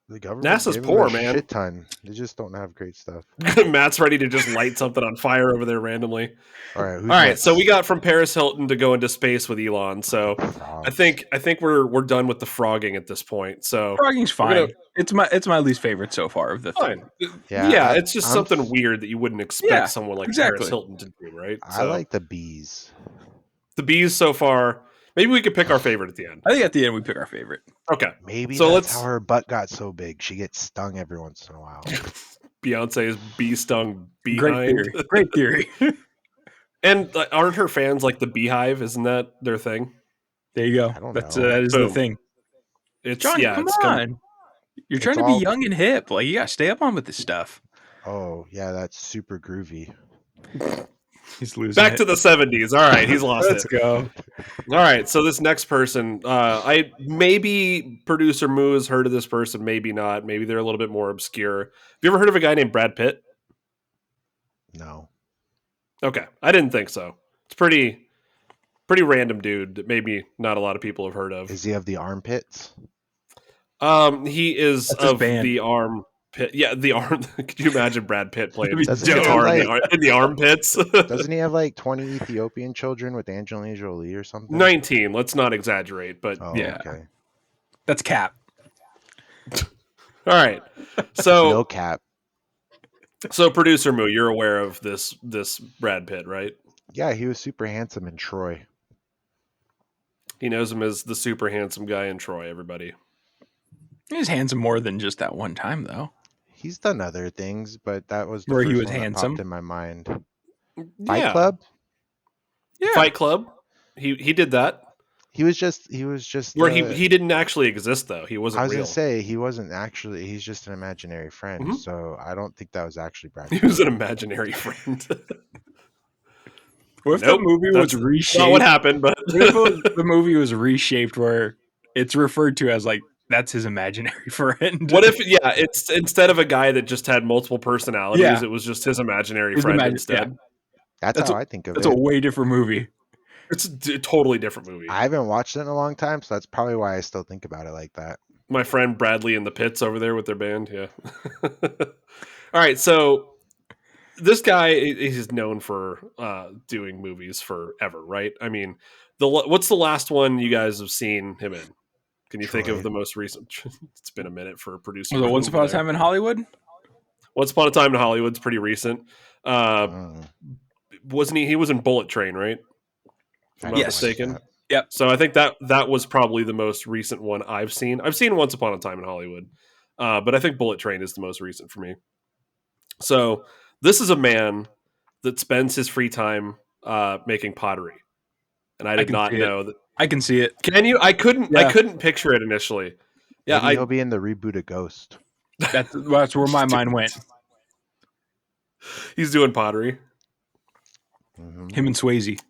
The government NASA's gave them poor, a man. shit ton. They just don't have great stuff. Matt's ready to just light something on fire over there randomly. All right, who's All right, next? so we got from Paris Hilton to go into space with Elon. So Frogs. I think we're done with the frogging at this point. So Frogging's We're fine. gonna- It's my least favorite so far of the thing. fine. Yeah, It's just I'm- something weird that you wouldn't expect Yeah, someone like exactly. Paris Hilton to do, right? I like the bees. the bees so far. Maybe we could pick our favorite at the end. I think at the end we pick our favorite. Okay, Maybe So that's let's- how her butt got so big. She gets stung every once in a while. Beyonce's bee stung Great behind. theory. Great theory. And aren't her fans like the Beehive? Isn't that their thing? There you go. I don't That's know. that is Boom. the thing. It's John, yeah. come It's on. You're It's trying to all- be young and hip. Like you gotta stay up on with this stuff. Oh, yeah, that's super groovy. He's losing. Back to the 70s. All right, he's lost Let's it. go. All right, so this next person, I maybe producer Moo has heard of this person, maybe not. Maybe they're a little bit more obscure. Have you ever heard of a guy named Brad Pitt? No. Okay, I didn't think so. It's pretty random dude that maybe not a lot of people have heard of. Is he of the armpits? He is That's his of band. the arm pit. Yeah, the arm. Could you imagine Brad Pitt playing That'd be Doesn't he have, guitar like- in the armpits? Doesn't he have like 20 Ethiopian children with Angelina Jolie or something? 19. Let's not exaggerate, but Oh, Yeah. okay. That's Cap. all right. So No cap. So, producer Moo, you're aware of this Brad Pitt, right? Yeah, he was super handsome in Troy. He knows him as the super handsome guy in Troy. Everybody. He was handsome more than just that one time, though. He's done other things, but that was the Where first he was one that handsome? popped in my mind. Fight Yeah. Club? Yeah. Fight Club. He did that. He was just Where he didn't actually exist though. He I wasn't was real. gonna say he wasn't actually. He's just an imaginary friend. Mhm. So I don't think that was actually Brad. He was an imaginary friend. What if Nope, the movie was that's reshaped? Not what happened, but What if the movie was reshaped where it's referred to as like that's his imaginary friend? what if it's instead of a guy that just had multiple personalities, Yeah. it was just his imaginary His friend imag- instead. That's That's how I think of That's it. a way different movie. It's a totally different movie. I haven't watched it in a long time, so that's probably why I still think about it like that. My friend Bradley and the Pits over there with their band. Yeah. All right. So this guy is known for doing movies forever, right? I mean, what's the last one you guys have seen him in? Can you think of Troy. the most recent? It's been a minute for producer Was it Ren Once over Upon a there. Time in Hollywood? Once Upon a Time in Hollywood's pretty recent. Mm, Wasn't he? He was in Bullet Train, right? If I'm I not didn't like Yes. mistaken. that. Yep. So I think that was probably the most recent one I've seen. I've seen Once Upon a Time in Hollywood, but I think Bullet Train is the most recent for me. So this is a man that spends his free time making pottery, and I I did can not see it. know that. I can see it. Can you? I Yeah. couldn't picture it initially. Yeah, Maybe he'll be in the reboot of Ghost. That's where my mind went. he's doing pottery. Hmm. Him and Swayze.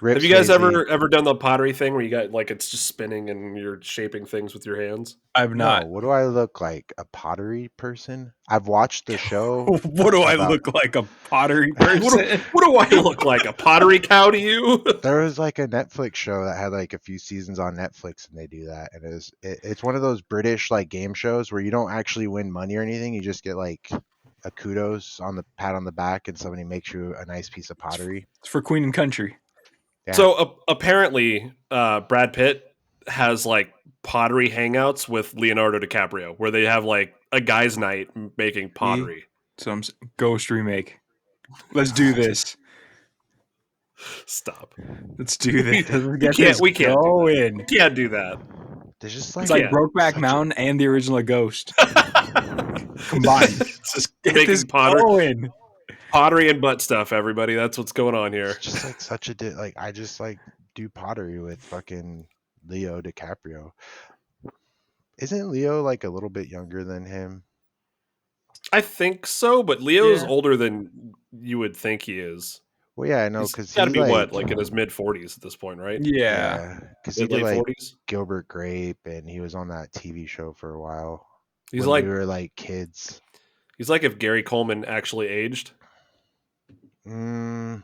Rip Have you guys Swayze. ever done the pottery thing where you got like it's just spinning and you're shaping things with your hands? I've No, not. what do I look like? A pottery person? I've watched the show What do I about. look like? A pottery What person? what do I look like? A pottery cow to you? There was like a Netflix show that had like a few seasons on Netflix, and they do that. And it's one of those British like game shows where you don't actually win money or anything. You just get like a kudos on the pat on the back, and somebody makes you a nice piece of pottery. It's for Queen and Country. Yeah. So apparently, Brad Pitt has like pottery hangouts with Leonardo DiCaprio, where they have like a guys' night making pottery. Some ghost remake. Let's do this. Stop. Let's do this. Let's We get can't. this We can't. going. Can't do that. There's just It's like like Yeah. Brokeback such a- Mountain and the original Ghost combined. Just Get this making going. pottery and butt stuff. Everybody, that's what's going on here. it's just like such a like I just like do pottery with fucking Leo DiCaprio. Isn't Leo like a little bit younger than him? I think so, but Leo's Yeah. older than you would think he is. Well, yeah, I know, He's because got to he be what, like like in his mid 40s at this point, right? Yeah. yeah, because he Mid did late like 40s. Gilbert Grape, and he was on that TV show for a while He's when we like were like kids. he's like if Gary Coleman actually aged Mm,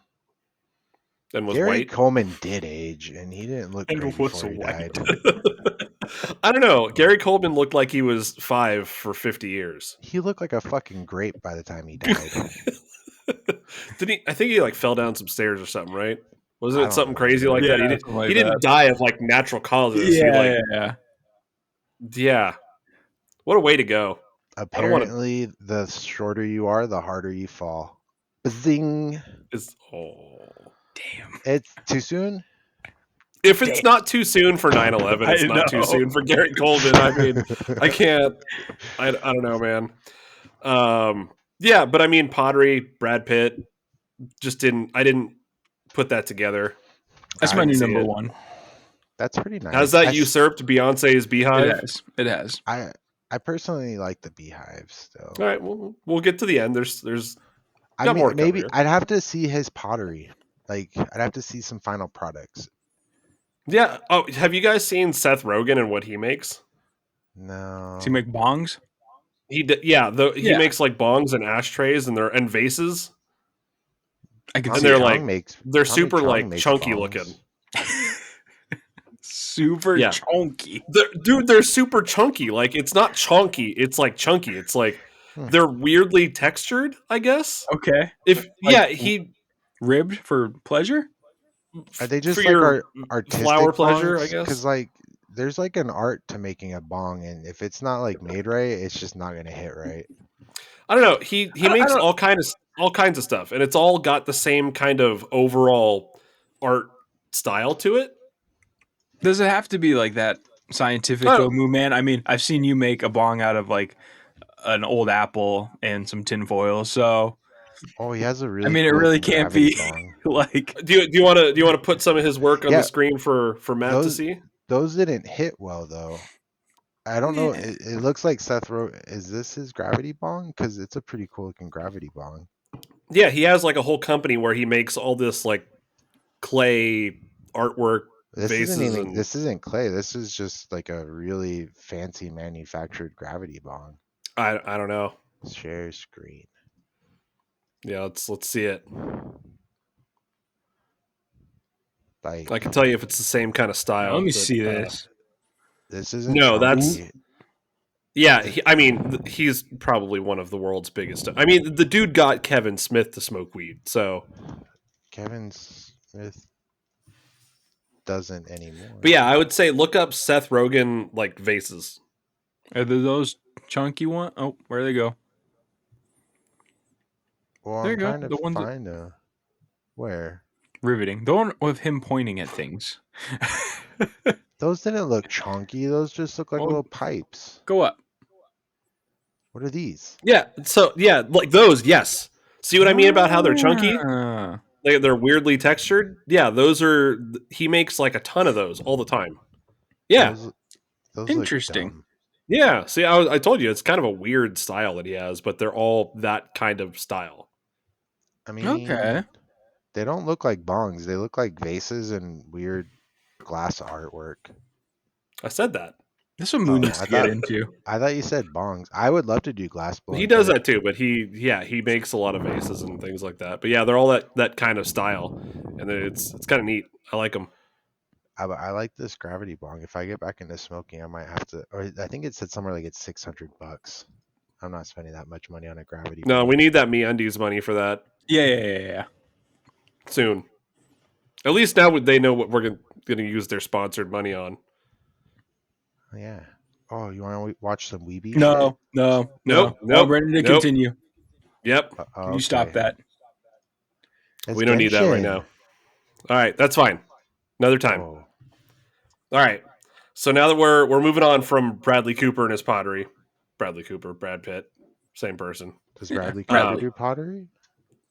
and was Gary white. Coleman did age, and he didn't look And great was before he white. died. I don't know. Gary Coleman looked like he was 5 for 50 years. He looked like a fucking grape by the time he died. Did he? I think he like fell down some stairs or something, right? Wasn't I it don't something crazy remember. like that? Yeah, something like He didn't that. die of like natural causes. He like Yeah. yeah. What a way to go. I don't want to. Apparently, the shorter you are, the harder you fall. Zing! Is oh. Damn. It's too soon. If it's not too soon for 9/11, it's I not too know. soon for Gary Coleman. I mean, I can't. I don't know, man. Yeah, but I mean, pottery, Brad Pitt, just didn't. I didn't put that together. That's I my didn't new see number it. one. That's pretty Has nice. that usurped Beyonce's It Beehive? has. It has. I personally like the Beehive still. All right, we'll get to the end. There's I got mean, more to cover maybe here. I'd have to see his pottery. Like, I'd have to see some final products. Yeah. Oh, have you guys seen Seth Rogen and what he makes? Does he No. make bongs? Yeah. He Yeah. makes like bongs and ashtrays and vases, I can and see they're it. like they're Tommy super Chong like makes chunky bongs. looking. Super Yeah. chunky. They're super chunky. Like it's not chunky. It's like chunky. It's like Hmm. they're weirdly textured. I guess. Okay. If Like- he Ribbed for pleasure? Are they just for like your artistic flower pleasure, I bongs? guess. Because like, there's like an art to making a bong, and if it's not like made right, it's just not gonna hit right. I don't know. He I makes don't- all kinds of stuff, and it's all got the same kind of overall art style to it. Does it have to be like that scientific Oh. though, Moo Man? I mean, I've seen you make a bong out of like an old apple and some tinfoil, so Oh, he has a really. I mean, it cool really looking can't gravity be bong. like Do you want to put some of his work on Yeah. the screen for Matt to Those- see? Those didn't hit well though. I don't know. Yeah. It looks like Seth Rogen. Is this his gravity bong? Because it's a pretty cool looking gravity bong. Yeah, he has like a whole company where he makes all this like clay artwork This vases isn't even. and This isn't clay. This is just like a really fancy manufactured gravity bong. I don't know. Share screen. Yeah, let's see it. Like I can tell you if it's the same kind of Now, let style. me But see this. this isn't no, that's chunky. yeah. I mean, he's probably one of the world's biggest. I mean, the dude got Kevin Smith to smoke weed. So, Kevin Smith doesn't anymore. but yeah, I would say look up Seth Rogen like vases. Are there those chunky ones? Oh, where they go? Well, There I'm you go. trying to The ones that find a where. riveting. The one with him pointing at things. Those didn't look chunky. Those just look like Well, little pipes. go up. What are these? Yeah. So yeah, like those. Yes. See what I mean about how they're chunky? Ah, They're weirdly textured. Yeah, those are. He makes like a ton of those all the time. Yeah. Those those look interesting. dumb. Yeah. See, I told you it's kind of a weird style that he has, but they're all that kind of style. I Okay. mean, they don't look like bongs. They look like vases and weird glass artwork. I said that. This is what Moon Oh, needs to get into. I thought you said bongs. I would love to do glass He blowing does art. that too, but he makes a lot of vases and things like that. But yeah, they're all that kind of style, and it's kind of neat. I like them. I like this gravity bong. If I get back into smoking, I might have to. Or I think it said somewhere like it's $600. I'm not spending that much money on a gravity No, bong. we need that MeUndies money for that Yeah. soon. At least now they know what we're going to use their sponsored money on. Yeah. Oh, you want to watch some weeby shit? No. Oh, Nope. Brennan, to continue. Yep. Can you stop Okay. that? It's We don't need that right Genshin. now. All right, that's fine. Another time. Oh, All right. So now that we're moving on from Bradley Cooper and his pottery, Bradley Cooper, Brad Pitt, same person. does Yeah, Bradley Cooper Bradley. do pottery?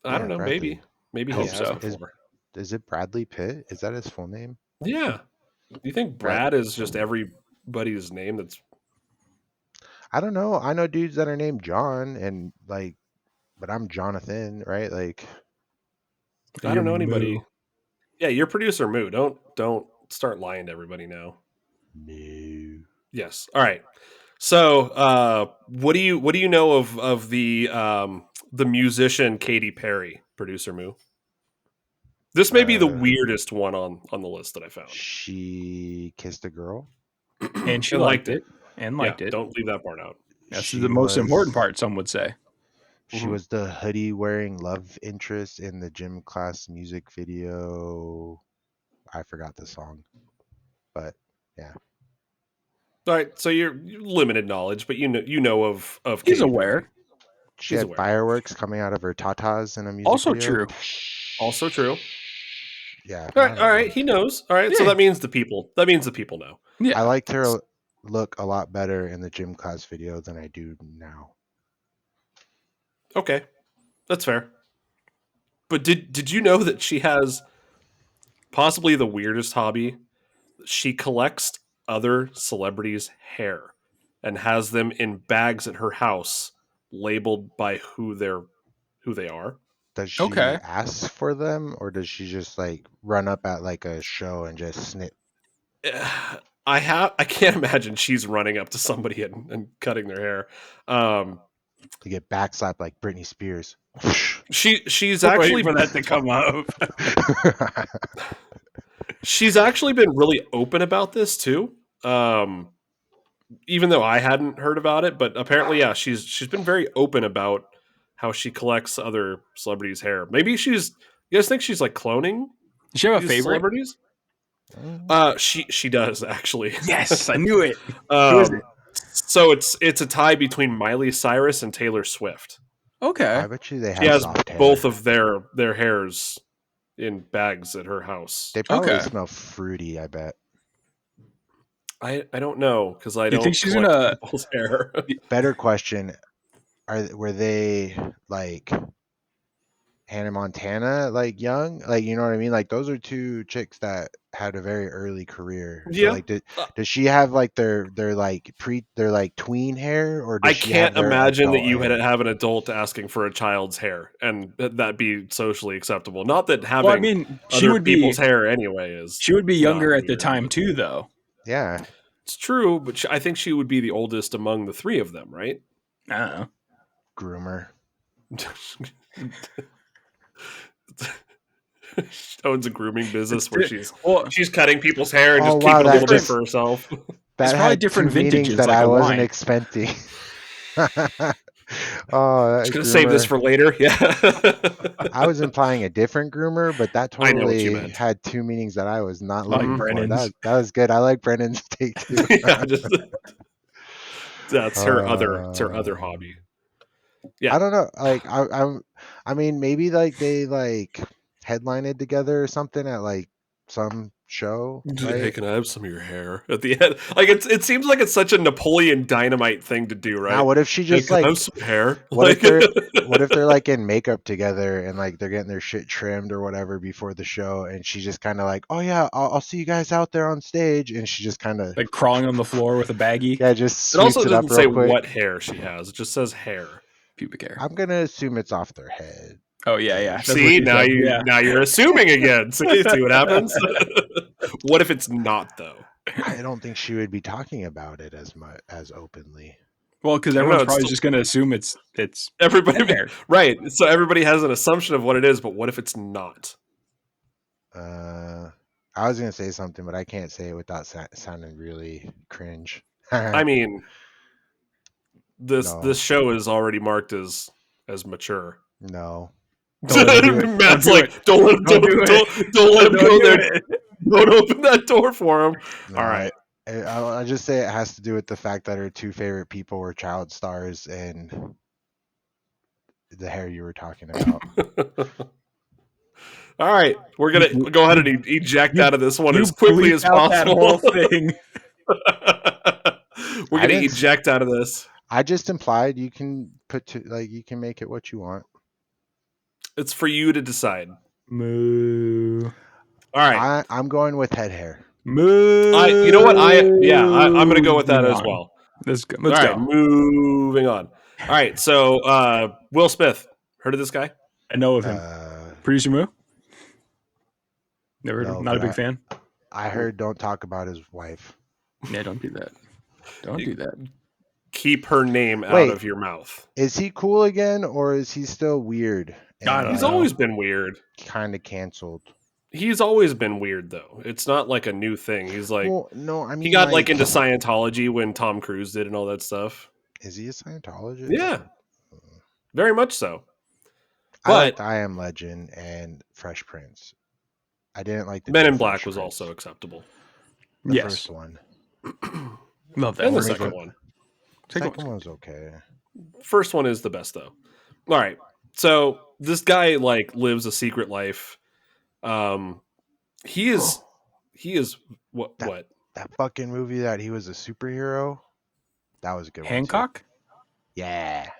I don't Yeah, know. Bradley. Maybe he Hope has so. before. Is it Bradley Pitt? Is that his full name? Yeah. Do you think Brad. Brad is just everybody's name? That's I don't know. I know dudes that are named John, and like, but I'm Jonathan, right? Like, I Your don't know Moo. anybody. Yeah, you're producer Moo. Don't start lying to everybody now. no. Yes. All right. So, what do you know of the musician Katy Perry, producer Moo? This may be the Uh, weirdest one on the list that I found. she kissed a girl. And she And liked liked it. it. And Yeah, liked it. don't leave that part out. This is She the most important was part, some would say. she Mhm. was the hoodie wearing love interest in the gym class music video. I forgot the song, but yeah, All right, so you're limited knowledge, but you know of He's Katy Perry. aware. she He's had aware. fireworks coming out of her tatas in a music Also video. true. Also true. Yeah, All I right, don't know. he knows. All right, so Yeah. that means the people. That means the people know. I Yeah. liked her look a lot better in the gym class video than I do now. Okay, that's fair. But did you know that she has possibly the weirdest hobby? She collects other celebrities' hair and has them in bags at her house, labeled by who they are. Does she Okay. ask for them, or does she just like run up at like a show and just snip? I can't imagine she's running up to somebody and cutting their hair. To get backslapped like Britney Spears? She's Wait actually for that to come up. she's actually been really open about this too. Even though I hadn't heard about it, but apparently, yeah, she's been very open about how she collects other celebrities' hair. Maybe she's. You guys think she's like cloning Does she have a these favorite? celebrities? Mm, She does actually. Yes, I knew it. Who is it? um, so it's a tie between Miley Cyrus and Taylor Swift. Okay. I bet you they She have has soft both hair. of their hairs in bags at her house. They probably Okay. smell fruity, I bet. I don't know because I Do you think don't she's collect gonna? people's hair. Better question. Were they like Hannah Montana like young? Like, you know what I mean? Like those are two chicks that had a very early career. So Yeah. like does she have like their like tween hair, or I does she have can't their imagine that adult you had hair? have an adult asking for a child's hair and that be socially acceptable. Not that Well, I having mean, other people's hair anyway is she would be not younger at the weird. time But too, though. Yeah. it's true, but I think she would be the oldest among the three of them, right? I don't know. Groomer. She owns a grooming business where well, she's cutting people's hair and Oh, just wow, keeping a that little bit just for herself. it's that probably had different two meanings vintages, that like I a wasn't wine. expecting. Just That gonna save this groomer. for later. Yeah, I was implying a different groomer, but that I know what you totally meant. had two meanings that I was not Like looking for. Brennan's. That was good. I like Brennan's take too. Yeah, just that's her other. It's her other Uh, hobby. Yeah, I don't know. Like I mean, maybe like they like headlined together or something at like some show, hey, right? can I have some of your hair at the end? Like it seems like it's such a Napoleon Dynamite thing to do, Now, right? what if she Hey, just can I like have some hair? what if Like, they're like in makeup together and like they're getting their shit trimmed or whatever before the show, and she just kind of like, oh yeah, I'll see you guys out there on stage, and she just kind of Like crawling on the floor with a baggie. yeah, just it also sweeps it up doesn't real say quick. what hair she has. It just says hair. Pubic hair. I'm gonna assume it's off their head. Oh yeah. That's what See, she said. Yeah. now you're assuming again. See what happens? What if it's not though? I don't think she would be talking about it as much as openly. Well, because I don't know. everyone's It's probably still, just gonna assume it's everybody head hair. right. So everybody has an assumption of what it is, but what if it's not? I was gonna say something, but I can't say it without sounding really cringe. I mean, this No, show is already marked as mature. no. Don't let him do it. Don't Matt's do it. like, don't let him, Don't do it. don't let him Don't go do there. it. Don't open that door for him. No, All right. I just say it has to do with the fact that her two favorite people were child stars and the hair you were talking about. All right. We're gonna go ahead and eject out of this one You as quickly bleep as out that whole possible. thing. We're I gonna didn't. eject out of this. I just implied you can you can make it what you want. It's for you to decide. Moo. All right. I'm going with head hair. Moo. You know what? I'm gonna go with that Moving as on. well. Let's go. All Let's right, go. moving on. All right, so Will Smith. Heard of this guy? I know of him. Producer Moo. Never heard of No, him. Not a but big fan. I heard don't talk about his wife. Yeah, don't do that. Don't do that. Keep her name out Wait. of your mouth. Is he cool again, or is he still weird I and don't He's know. always been weird. kind of canceled? He's always been weird though. It's not like a new thing. He's like Well, no, I mean he got like into Scientology when Tom Cruise did and all that stuff. Is he a Scientologist? Yeah, very much so. I liked But I Am Legend and Fresh Prince. I didn't like the Men new in Black Fresh was Prince, also acceptable. the Yes. first one. Love that And the one. second one. Second one's okay. First one is the best though. All right. So this guy like lives a secret life. He is what That- what? That fucking movie that he was a superhero. That was a good Hancock? one. Too. Yeah.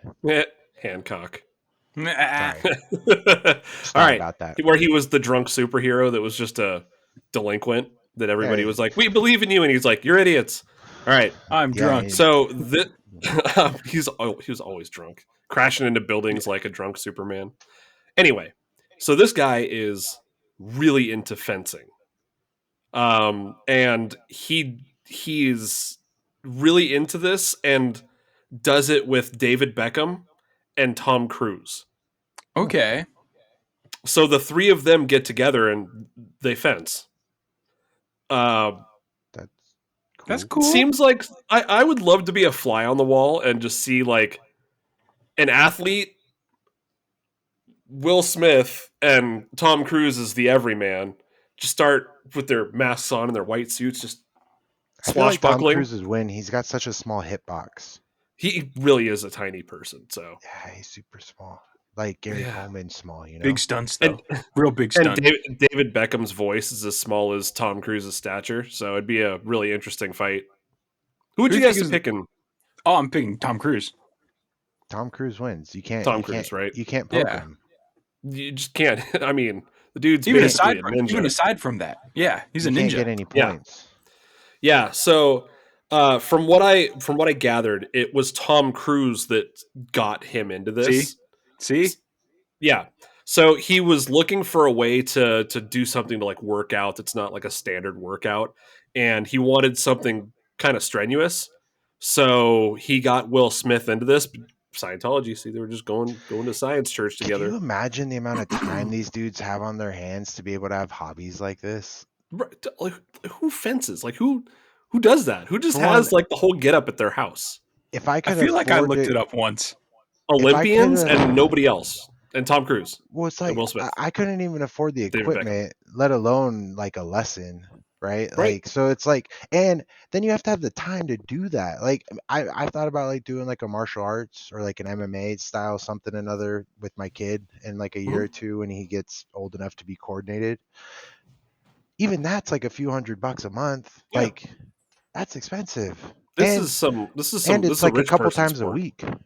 Hancock. Nah. Sorry. All right. About that. Where he was the drunk superhero that was just a delinquent that everybody Yeah. was like, "We believe in you," and he's like, "You're idiots." All right. I'm Yeah, drunk. So he was always drunk, crashing into buildings like a drunk Superman. Anyway, so this guy is really into fencing, and he's really into this and does it with David Beckham and Tom Cruise. Okay. So the three of them get together and they fence. That's cool. That's cool. Seems like I would love to be a fly on the wall and just see like an athlete, Will Smith and Tom Cruise as the everyman, just start with their masks on and their white suits, just I feel like Tom swashbuckling. Cruise's win. He's got such a small hitbox. He really is a tiny person. So Yeah, he's super small. Like Gary Yeah. Coleman small, you know. Big stunts, though. Real big and stunt. David Beckham's voice is as small as Tom Cruise's stature, so it'd be a really interesting fight. Who would Who you do you guys think be is- picking? Oh, I'm picking Tom Cruise. Tom Cruise wins. You can't. Tom you Cruise, can't, right? You can't poke Yeah. him. You just can't. I mean, the dude's Even basically aside, a ninja. even aside from that, yeah, he's You a can't ninja. get any Yeah. points. Yeah. So from what I gathered, it was Tom Cruise that got him into this. See? Yeah. So he was looking for a way to do something to like work out that's not like a standard workout, and he wanted something kind of strenuous. So he got Will Smith into this Scientology. See, they were just going to science church Can you together. imagine the amount of time these dudes have on their hands to be able to have hobbies like this? Right, like, who fences? Like who does that? Who just For one, has like the whole get up at their house? if I I could feel like I afford looked to, it up once. if I could, Olympians and nobody else, and Tom Cruise well, it's and like Will Smith, I couldn't even afford the David Beckham. equipment, let alone like a lesson, right? Right. Like, so it's like, and then you have to have the time to do that. Like, I thought about like doing like a martial arts or like an MMA style something another with my kid in like a year or two when he gets old enough to be coordinated. Even that's like a few $100 a month. Yeah. Like, that's expensive. This And is it's a like a rich couple person times a sport. week. Yeah,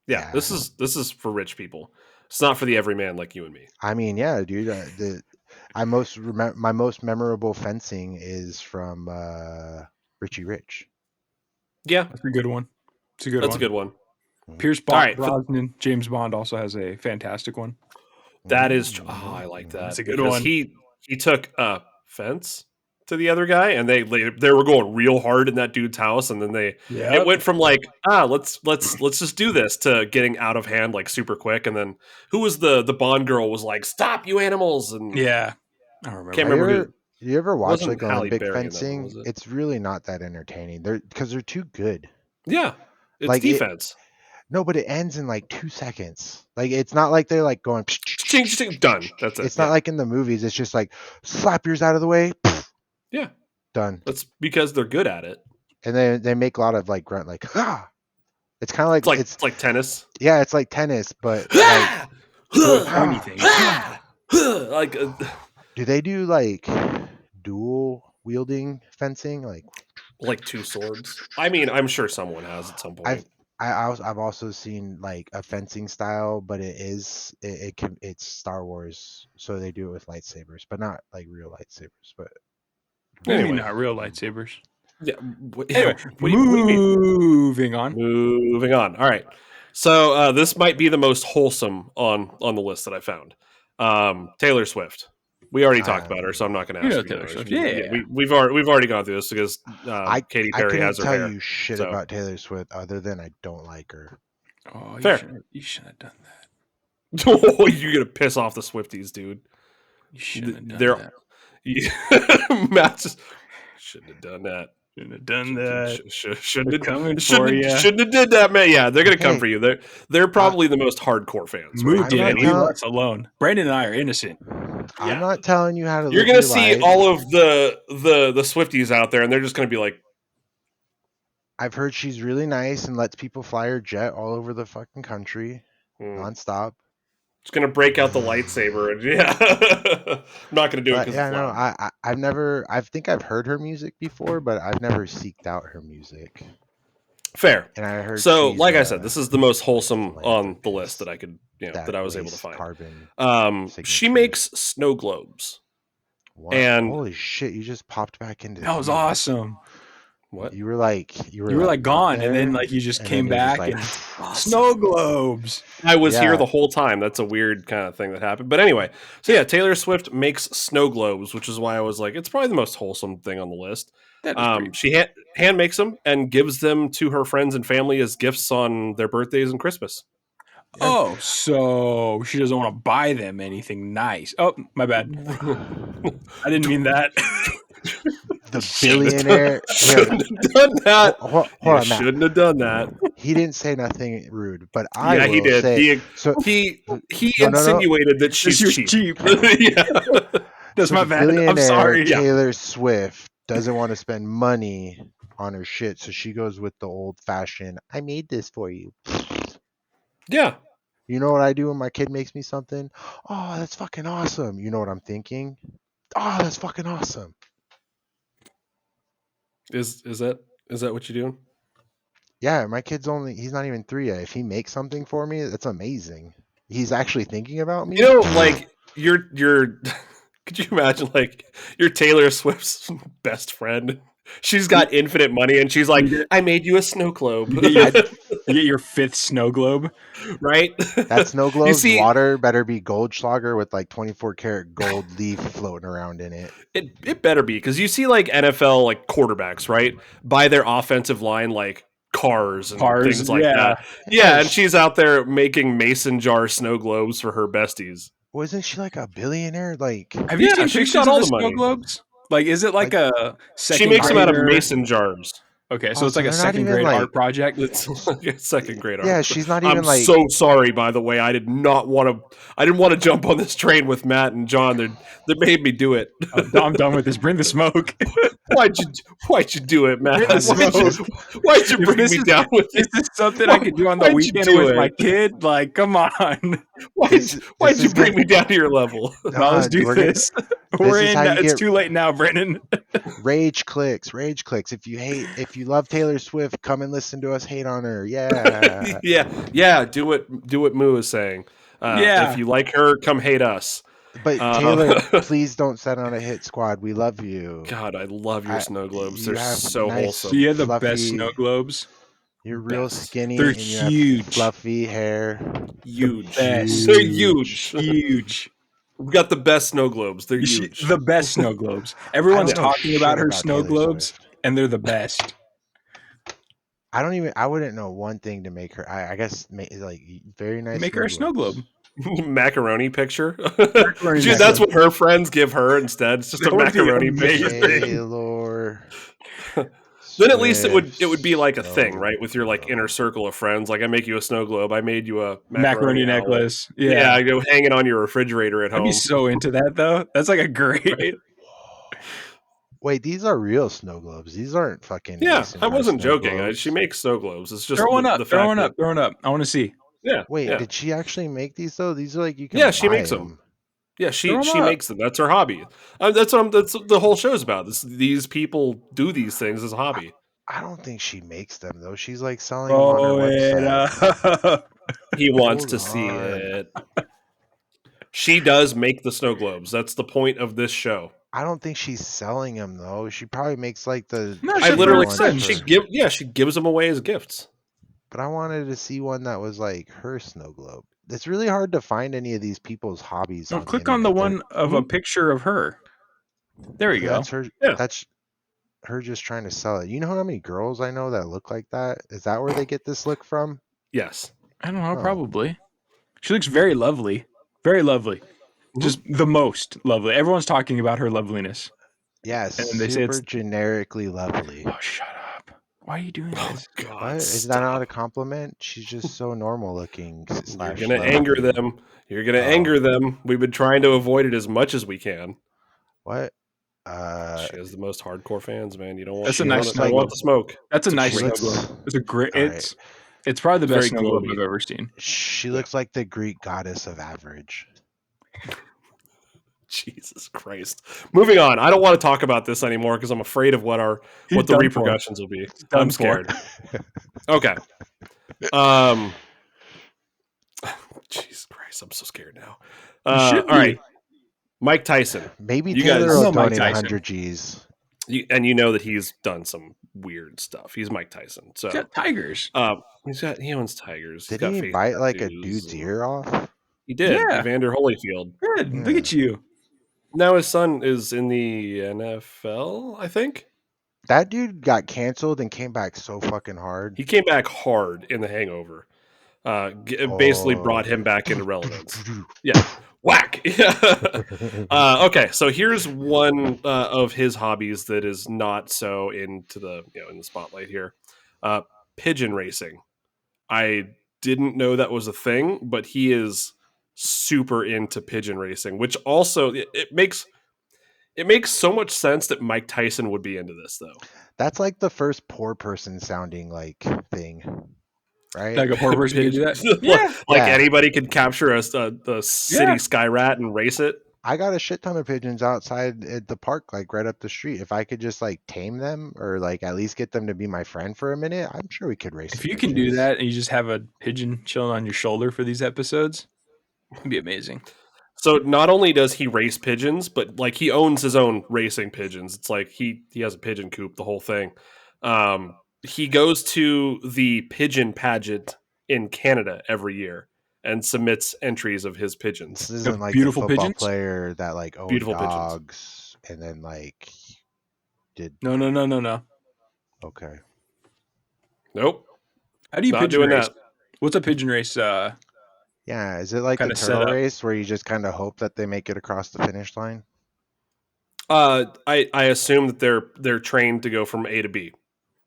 Yeah. this is for rich people. It's not for the everyman like you and me. I mean, yeah, dude. My most memorable fencing is from Richie Rich. Yeah, That's a good one. It's a good that's one. a good one. Pierce All right, Brosnan, James Bond also has a fantastic one. that is. I like That's that a good because one. he took a fence to the other guy, and they were going real hard in that dude's house, and then it Yep. went from like let's just do this to getting out of hand like super quick, and then who was the Bond girl was like stop you animals, and Yeah. I don't can't remember. remember who. You ever It watch wasn't like Halle Olympic Berry in that one, was fencing? it? It's really not that entertaining. They're too good. Yeah, it's Like it defense. No, but it ends in like 2 seconds. Like it's not like they're like going. Ching, ching, done. That's it. It's not Yeah, like in the movies. It's just like slap yours out of the way, yeah. done. That's because they're good at it. And they make a lot of like grunt like ah. It's kind of like it's It's like tennis. yeah, it's like tennis, but like Little pointy things. like do they do like dual wielding fencing? like two swords. I mean, I'm sure someone has at some I've point. I've also seen like a fencing style, but it's Star Wars, so they do it with lightsabers, but not like real lightsabers. But What do you mean Anyway, not real lightsabers? yeah. Anyway, What do you mean? moving on. Moving on. All right. So this might be the most wholesome on the list that I found. Taylor Swift. We already talked about her, so I'm not going to You ask know you Taylor ours. Swift, yeah. We've already gone through this because I Katy I Perry couldn't has her tell hair. you shit So about Taylor Swift other than I don't like her. Oh, fair. you shouldn't have done that. Oh, you're gonna piss off the Swifties, dude. You shouldn't have done They're that. Matt just shouldn't have done that. Shouldn't have done that. Shouldn't They're have coming for you. shouldn't have did that, man. Yeah, they're gonna come Okay. for you. They're probably the most hardcore fans, right? Mood I'm did not it. Leave telling- us alone. Brandon and I are innocent. I'm Yeah. not telling you how to You're live gonna your see life. all of the Swifties out there, and they're just gonna be like, I've heard she's really nice and lets people fly her jet all over the fucking country nonstop. It's gonna break out the lightsaber, and yeah, I'm not gonna do it But because yeah, it's no, loud. I've never. I think I've heard her music before, but I've never seeked out her music. Fair. And I heard So, she's like I said, this is the most wholesome on the list philanthropist that I could, that I was able to wastes find. carbon She signatures. makes snow globes. What? And Holy shit! You just popped back into. That was being. awesome. what? You were like You were like not gone, and then there, like you just and came then you're just back like, and Awesome. snow globes. I was here Yeah. the whole time. That's a weird kind of thing that happened. But anyway, so yeah, Taylor Swift makes snow globes, which is why I was like, it's probably the most wholesome thing on the list. That is pretty. She hand makes them and gives them to her friends and family as gifts on their birthdays and Christmas. Oh, so she doesn't want to buy them anything nice. Oh, my bad. I didn't mean that. the billionaire. Shouldn't have done that. Hold You on, Matt. shouldn't have done that. He didn't say nothing rude, but I Yeah, will he did. say. He No. insinuated that she's She was cheap. cheap. Yeah. That's So my the bad. I'm billionaire sorry. Yeah. Taylor Swift doesn't want to spend money on her shit, so she goes with the old-fashioned. I made this for you. Yeah. You know what I do when my kid makes me something? Oh, that's fucking awesome. You know what I'm thinking? Oh, that's fucking awesome. Is that what you're doing? Yeah, my kid's he's not even 3 yet. If he makes something for me, that's amazing. He's actually thinking about me. You know, like you're could you imagine like you're Taylor Swift's best friend? She's got infinite money and she's like, I made you a snow globe. You get your 5th snow globe. Right? That snow You globe's see, water better be Goldschlager with like 24 karat gold leaf floating around in it. it better be because you see like NFL like quarterbacks, right? By their offensive line, like cars and Cars, things like yeah. that. Yeah, and she's out there making mason jar snow globes for her besties. Wasn't she like a billionaire? Like, Have you seen she's pictures got of all the the snow money. globes? Like, is it like a She second makes them out of grader? mason jars. Okay, so oh, it's so like a they're not second even grade like. art project. It's like a second grade art. Yeah, she's not I'm even like. so sorry, by the way. I didn't want to jump on this train with Matt and John. They made me do it. I'm done with this. Bring the smoke. Why'd you do it, Matt? Bring the smoke. Why'd you If bring this me is down with this it? is something I could do on the Why'd you weekend do with my it? kid, like, come on. This Why'd you is bring good. me down to your level? Now let's do We're this. This is how you It's get too late now, Brennan. rage clicks. Rage clicks. If you love Taylor Swift, come and listen to us hate on her. Yeah. yeah. Do what Moo is saying. Yeah. If you like her, come hate us. But Taylor, please don't set on a hit squad. We love you. God, I love your snow globes. You They're have so nice, wholesome. You have the best fluffy. snow globes. You're real Best. skinny They're and you have huge. fluffy hair. Huge. Best. They're huge. Huge. We've got the best snow globes. They're huge. The best snow globes. I Everyone's don't know talking about shit her about snow Taylor globes, Swift. and they're the best. I wouldn't know one thing to make her. I guess like very nice. Make her a snow globe. Macaroni picture. Macaroni That's necklace. what her friends give her instead. It's just That a would be macaroni picture. amazing. Taylor. Then at least it would be like a thing, Snow right? With your like inner globe. circle of friends. Like I make you a snow globe. I made you a Macaroni owl. necklace. Yeah, Yeah. I go hang it on your refrigerator at I'd be home. so into that though. That's like a great. Right? Wait, these are real snow globes. These aren't fucking. Yeah, mason I jar wasn't snow joking. globes. She makes snow globes. It's just Throw one up. the Throw fact one that up. Throw one up. I want to see. yeah, Wait, yeah, did she actually make these though? These are like you can yeah. She buy makes them. Yeah, Throw 'em she up. makes them. That's her hobby. That's the whole show's about. These people do these things as a hobby. I don't think she makes them though. She's like selling them on her Roll it website. up. He wants Hold to see on. it. She does make the snow globes. That's the point of this show. I don't think she's selling them though. She probably makes like the. No, I she'll cheaper literally throw ones said friends. she gives them away as gifts. But I wanted to see one that was like her snow globe. It's really hard to find any of these people's hobbies No, on the click on the internet. one of a picture of her. There we go. That's her. Yeah. That's her just trying to sell it. You know how many girls I know that look like that? Is that where they get this look from? Yes. I don't know. Oh. Probably. She looks very lovely. Very lovely. Just the most lovely. Everyone's talking about her loveliness. Yes, And they say super it's. generically lovely. Oh, shut up! Why are you doing Oh this? God! What? Is that not a compliment? She's just so normal looking. You're gonna anger them. You're gonna Oh. anger them. We've been trying to avoid it as much as we can. What? She has the most hardcore fans, man. You don't want. That's a you nice don't snow want globe. the smoke. That's a It's nice great snow globe. It's a great. All It's probably the It's best very snow globe globy. I've ever seen. She Yeah. looks like the Greek goddess of average. Jesus Christ. Moving on. I don't want to talk about this anymore because I'm afraid of what He's the done for. repercussions will be. done I'm for. scared. Okay. Jesus Christ, I'm so scared now. You should all right. be. Mike Tyson. Maybe You Taylor guys- will I know Mike donate Tyson. 100 G's. You know that he's done some weird stuff. He's Mike Tyson. So He's got tigers. he owns tigers. He's Did got he face bite like a tattoos. dude's ear off? He did. Yeah. Evander Holyfield. Good. Look Yeah. at you. Now his son is in the NFL, I think. That dude got canceled and came back so fucking hard. He came back hard in The Hangover. Basically brought him back into relevance. Yeah. Whack. Okay, so here's one of his hobbies that is not so into the in the spotlight here. Pigeon racing. I didn't know that was a thing, but he is super into pigeon racing, which also it makes so much sense that Mike Tyson would be into this though. That's like the first poor person sounding like thing, right? Like a poor person could do that. Like Yeah. anybody could capture a city sky rat and race it. I got a shit ton of pigeons outside at the park, like right up the street. If I could just like tame them or like at least get them to be my friend for a minute, I'm sure we could race. If some you can do pigeons. that and you just have a pigeon chilling on your shoulder for these episodes, it'd be amazing. So not only does he race pigeons, but like he owns his own racing pigeons. It's like he has a pigeon coop, the whole thing. He goes to the pigeon pageant in Canada every year and submits entries of his pigeons. This isn't like beautiful a football pigeons? player that like owned Beautiful pigeons. dogs and then like did No. okay. Nope. How do you Not pigeon doing race? that. What's a pigeon race Yeah, is it like the kind of turtle setup? race where you just kind of hope that they make it across the finish line? I assume that they're trained to go from A to B.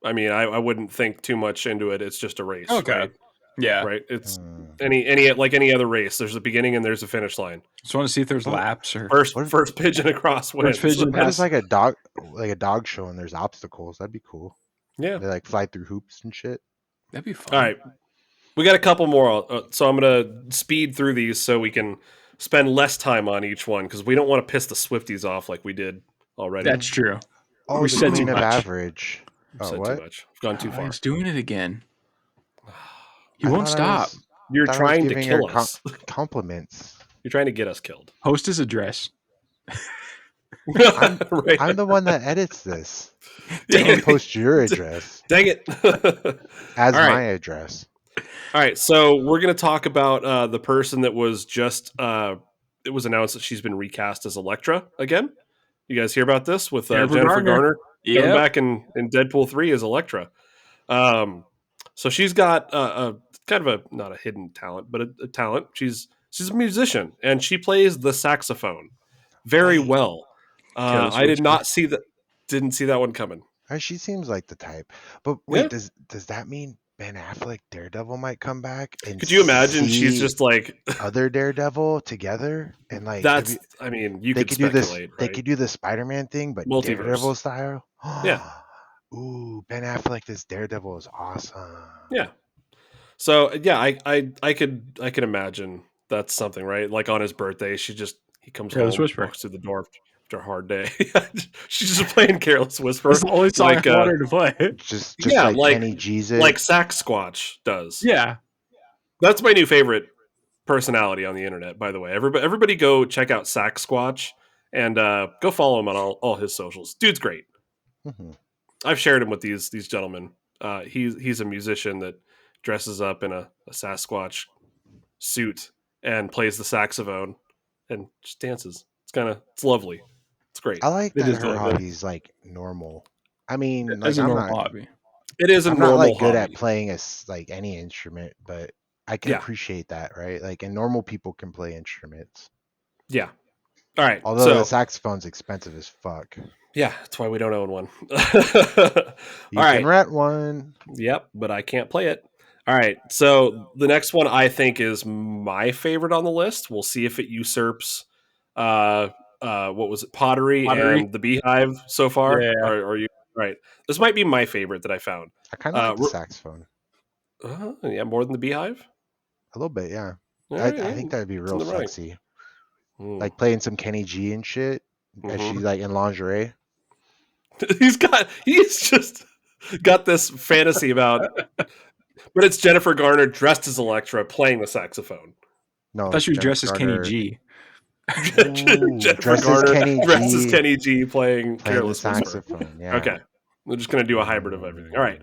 I mean, I wouldn't think too much into it. It's just a race, Okay. right? Yeah. Right. It's Hmm. any like any other race. There's a beginning and there's a finish line. Just want to see if there's But laps or what if, First pigeon across first wins. pigeon what if it's pass. like a dog show and there's obstacles? That'd be cool. Yeah. They like fly through hoops and shit. That'd be All fun. right. We got a couple more, so I'm gonna speed through these so we can spend less time on each one because we don't want to piss the Swifties off like we did already. That's true. Oh, We the said too queen of much. average. We've Oh, said too what? much. We've gone too Oh, far. he's doing it again. He I won't thought I stop. was You're thought I was trying to giving her kill us. compliments. You're trying to get us killed. Post his address. I'm right. I'm the one that edits this. Damn Don't it. post your address Dang it. as All right. my address. All right. So we're going to talk about the person that was just, it was announced that she's been recast as Elektra again. You guys hear about this with Jennifer Garner coming Yep. back in Deadpool 3 as Elektra? So she's got a kind of a not a hidden talent, but a talent. She's a musician and she plays the saxophone very Wait, well. Careless I did Whisper. not see that. Didn't see that one coming. she seems like the type. But Yeah. wait, does that mean Ben Affleck Daredevil might come back and Could you imagine? She's see just like other Daredevil together and like that's. I mean, you they could could do this speculate, they right? could do the Spider-Man thing but Multiverse. Daredevil style. Yeah. Ooh, Ben Affleck as Daredevil is awesome. Yeah. So yeah, I can imagine that's something, right? Like on his birthday, he comes Careless home, Whisper. walks through the door after a hard day. She's just playing Careless Whisper, That's the only song like I want her to play. Just yeah, like Kenny G's it. like Sax Squatch does. Yeah. That's my new favorite personality on the internet. By the way, everybody go check out Sax Squatch and go follow him on all his socials. Dude's great. Mhm. I've shared him with these gentlemen. He's a musician that dresses up in a Sasquatch suit and plays the saxophone and just dances. It's lovely. It's great. I like It that is her lovely. hobby's like normal. I mean, As like a normal hobby. It is a I'm not normal like good hobby. at playing like any instrument, but I can Yeah. appreciate that, right? Like, and normal people can play instruments. Yeah. All right. Although So the saxophone's expensive as fuck. yeah, that's why we don't own one. You All can right. rent one. Yep, but I can't play it. All right. So the next one I think is my favorite on the list. We'll see if it usurps what was it, Pottery Pottery? and the Beehive so far. Yeah. Are you right? This might be my favorite that I found. I kind of like the Ro- saxophone. yeah, more than the Beehive. A little bit, yeah. All I right, think that'd be it's in real the right. sexy. Mm. Like playing some Kenny G and shit. As Mhm. she's like in lingerie. he's just got this fantasy about, but it's Jennifer Garner dressed as Elektra playing the saxophone. No, I thought she was dressed Jennifer as Kenny Garner. G. Ooh, Jennifer dressed as Garner Kenny dressed as G Kenny G playing playing the Careless Whisper. saxophone. Yeah. Okay, we're just gonna do a hybrid of everything. All right,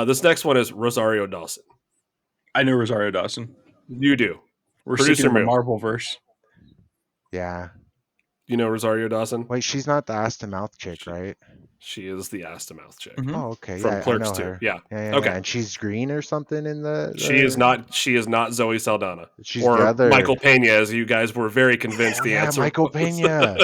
this next one is Rosario Dawson. I know Rosario Dawson. You do. We're Producer sticking in the Moo. Marvel verse. Yeah. You know Rosario Dawson? Wait, she's not the ass to mouth chick, right? She is the ass to mouth chick Mhm. Oh, okay. from Yeah, I Clerks know 2. her. Yeah. Yeah, Okay. yeah. And she's green or something in the. She is not. She is not Zoe Saldana She's or the other. Michael Pena, as you guys were very convinced Oh, the yeah, answer Michael was. Pena.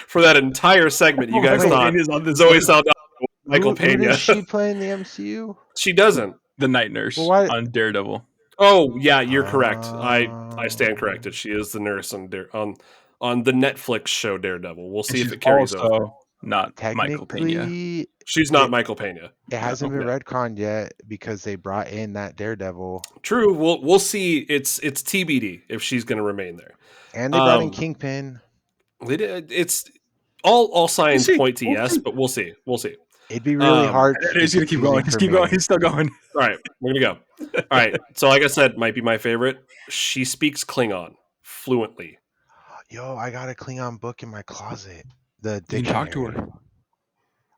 For that entire segment, you guys Wait. thought Pena's on this Zoe list. Saldana, was Michael Who Pena. does she play in the MCU? She doesn't. The night nurse Well, why? on Daredevil. Oh yeah, you're correct. I stand Oh. corrected. She is the nurse on on the Netflix show Daredevil. We'll And see if she's it carries over. also not Michael Pena. Technically, She's not it, Michael Pena. it hasn't been No. retconned yet because they brought in that Daredevil, True. We'll see. It's TBD if she's going to remain there. and they brought in Kingpin. It's all signs see. point to We'll yes, see. but we'll see. We'll see. It'd be really hard. He's gonna keep going. He's keep going. He's still going. All right, we're gonna go. All right. So, like I said, might be my favorite. She speaks Klingon fluently. Yo, I got a Klingon book in my closet. The You can talk to dictionary.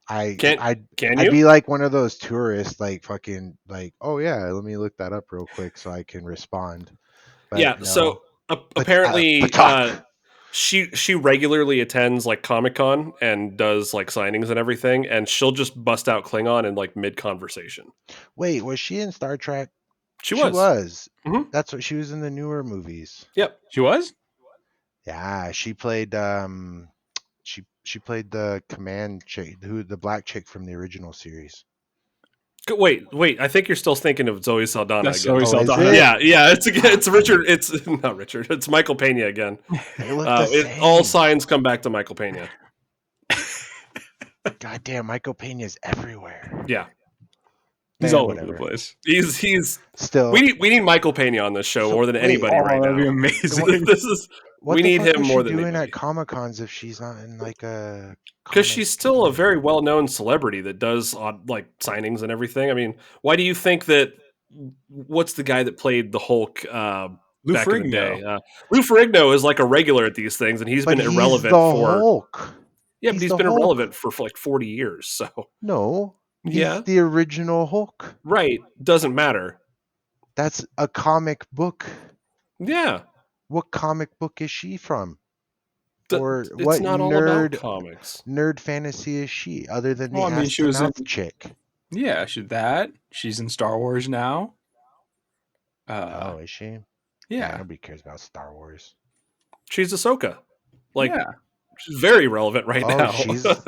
her. Can I'd you? be like one of those tourists, like fucking, like, oh yeah, let me look that up real quick so I can respond. But Yeah. no. So But, apparently, but talk. She regularly attends like Comic-Con and does like signings and everything, and she'll just bust out Klingon in like mid conversation. Wait, was she in Star Trek? She She was. was. Mm-hmm. That's what she was in the newer movies. Yep. She was? Yeah, she played she played the command chick, the black chick from the original series. Wait. I think you're still thinking of Zoe Saldana That's again. Zoe Oh, is Saldana. it? Yeah. It's Richard. It's not Richard. It's Michael Pena again. They look the All same. signs come back to Michael Pena. God damn, Michael Pena's everywhere. Yeah, He's Man, all over the whatever. place. he's. Still, We need Michael Pena on this show So, more than wait, anybody Oh, right that'd be now. amazing. This is what we the need fuck him is more she than doing anybody. at Comic Cons if she's not in like a Because comic? she's still a very well-known celebrity that does odd like signings and everything. I mean, why do you think that? What's the guy that played the Hulk Lou back in the Ferrigno. day? Lou Ferrigno is like a regular at these things, and he's But been he's irrelevant the for Hulk. but He's he's the been Hulk. irrelevant for like 40 years. So No, he's yeah, the original Hulk. right, doesn't matter. That's a comic book. Yeah, What comic book is she from? Or it's what not all about comics. nerd fantasy is she other than the Well, I mean, ass she to was in. mouth chick? Yeah, she's in Star Wars now. Oh, is she? Yeah, Yeah, nobody cares about Star Wars. She's Ahsoka. Like yeah, she's very relevant right Oh, now.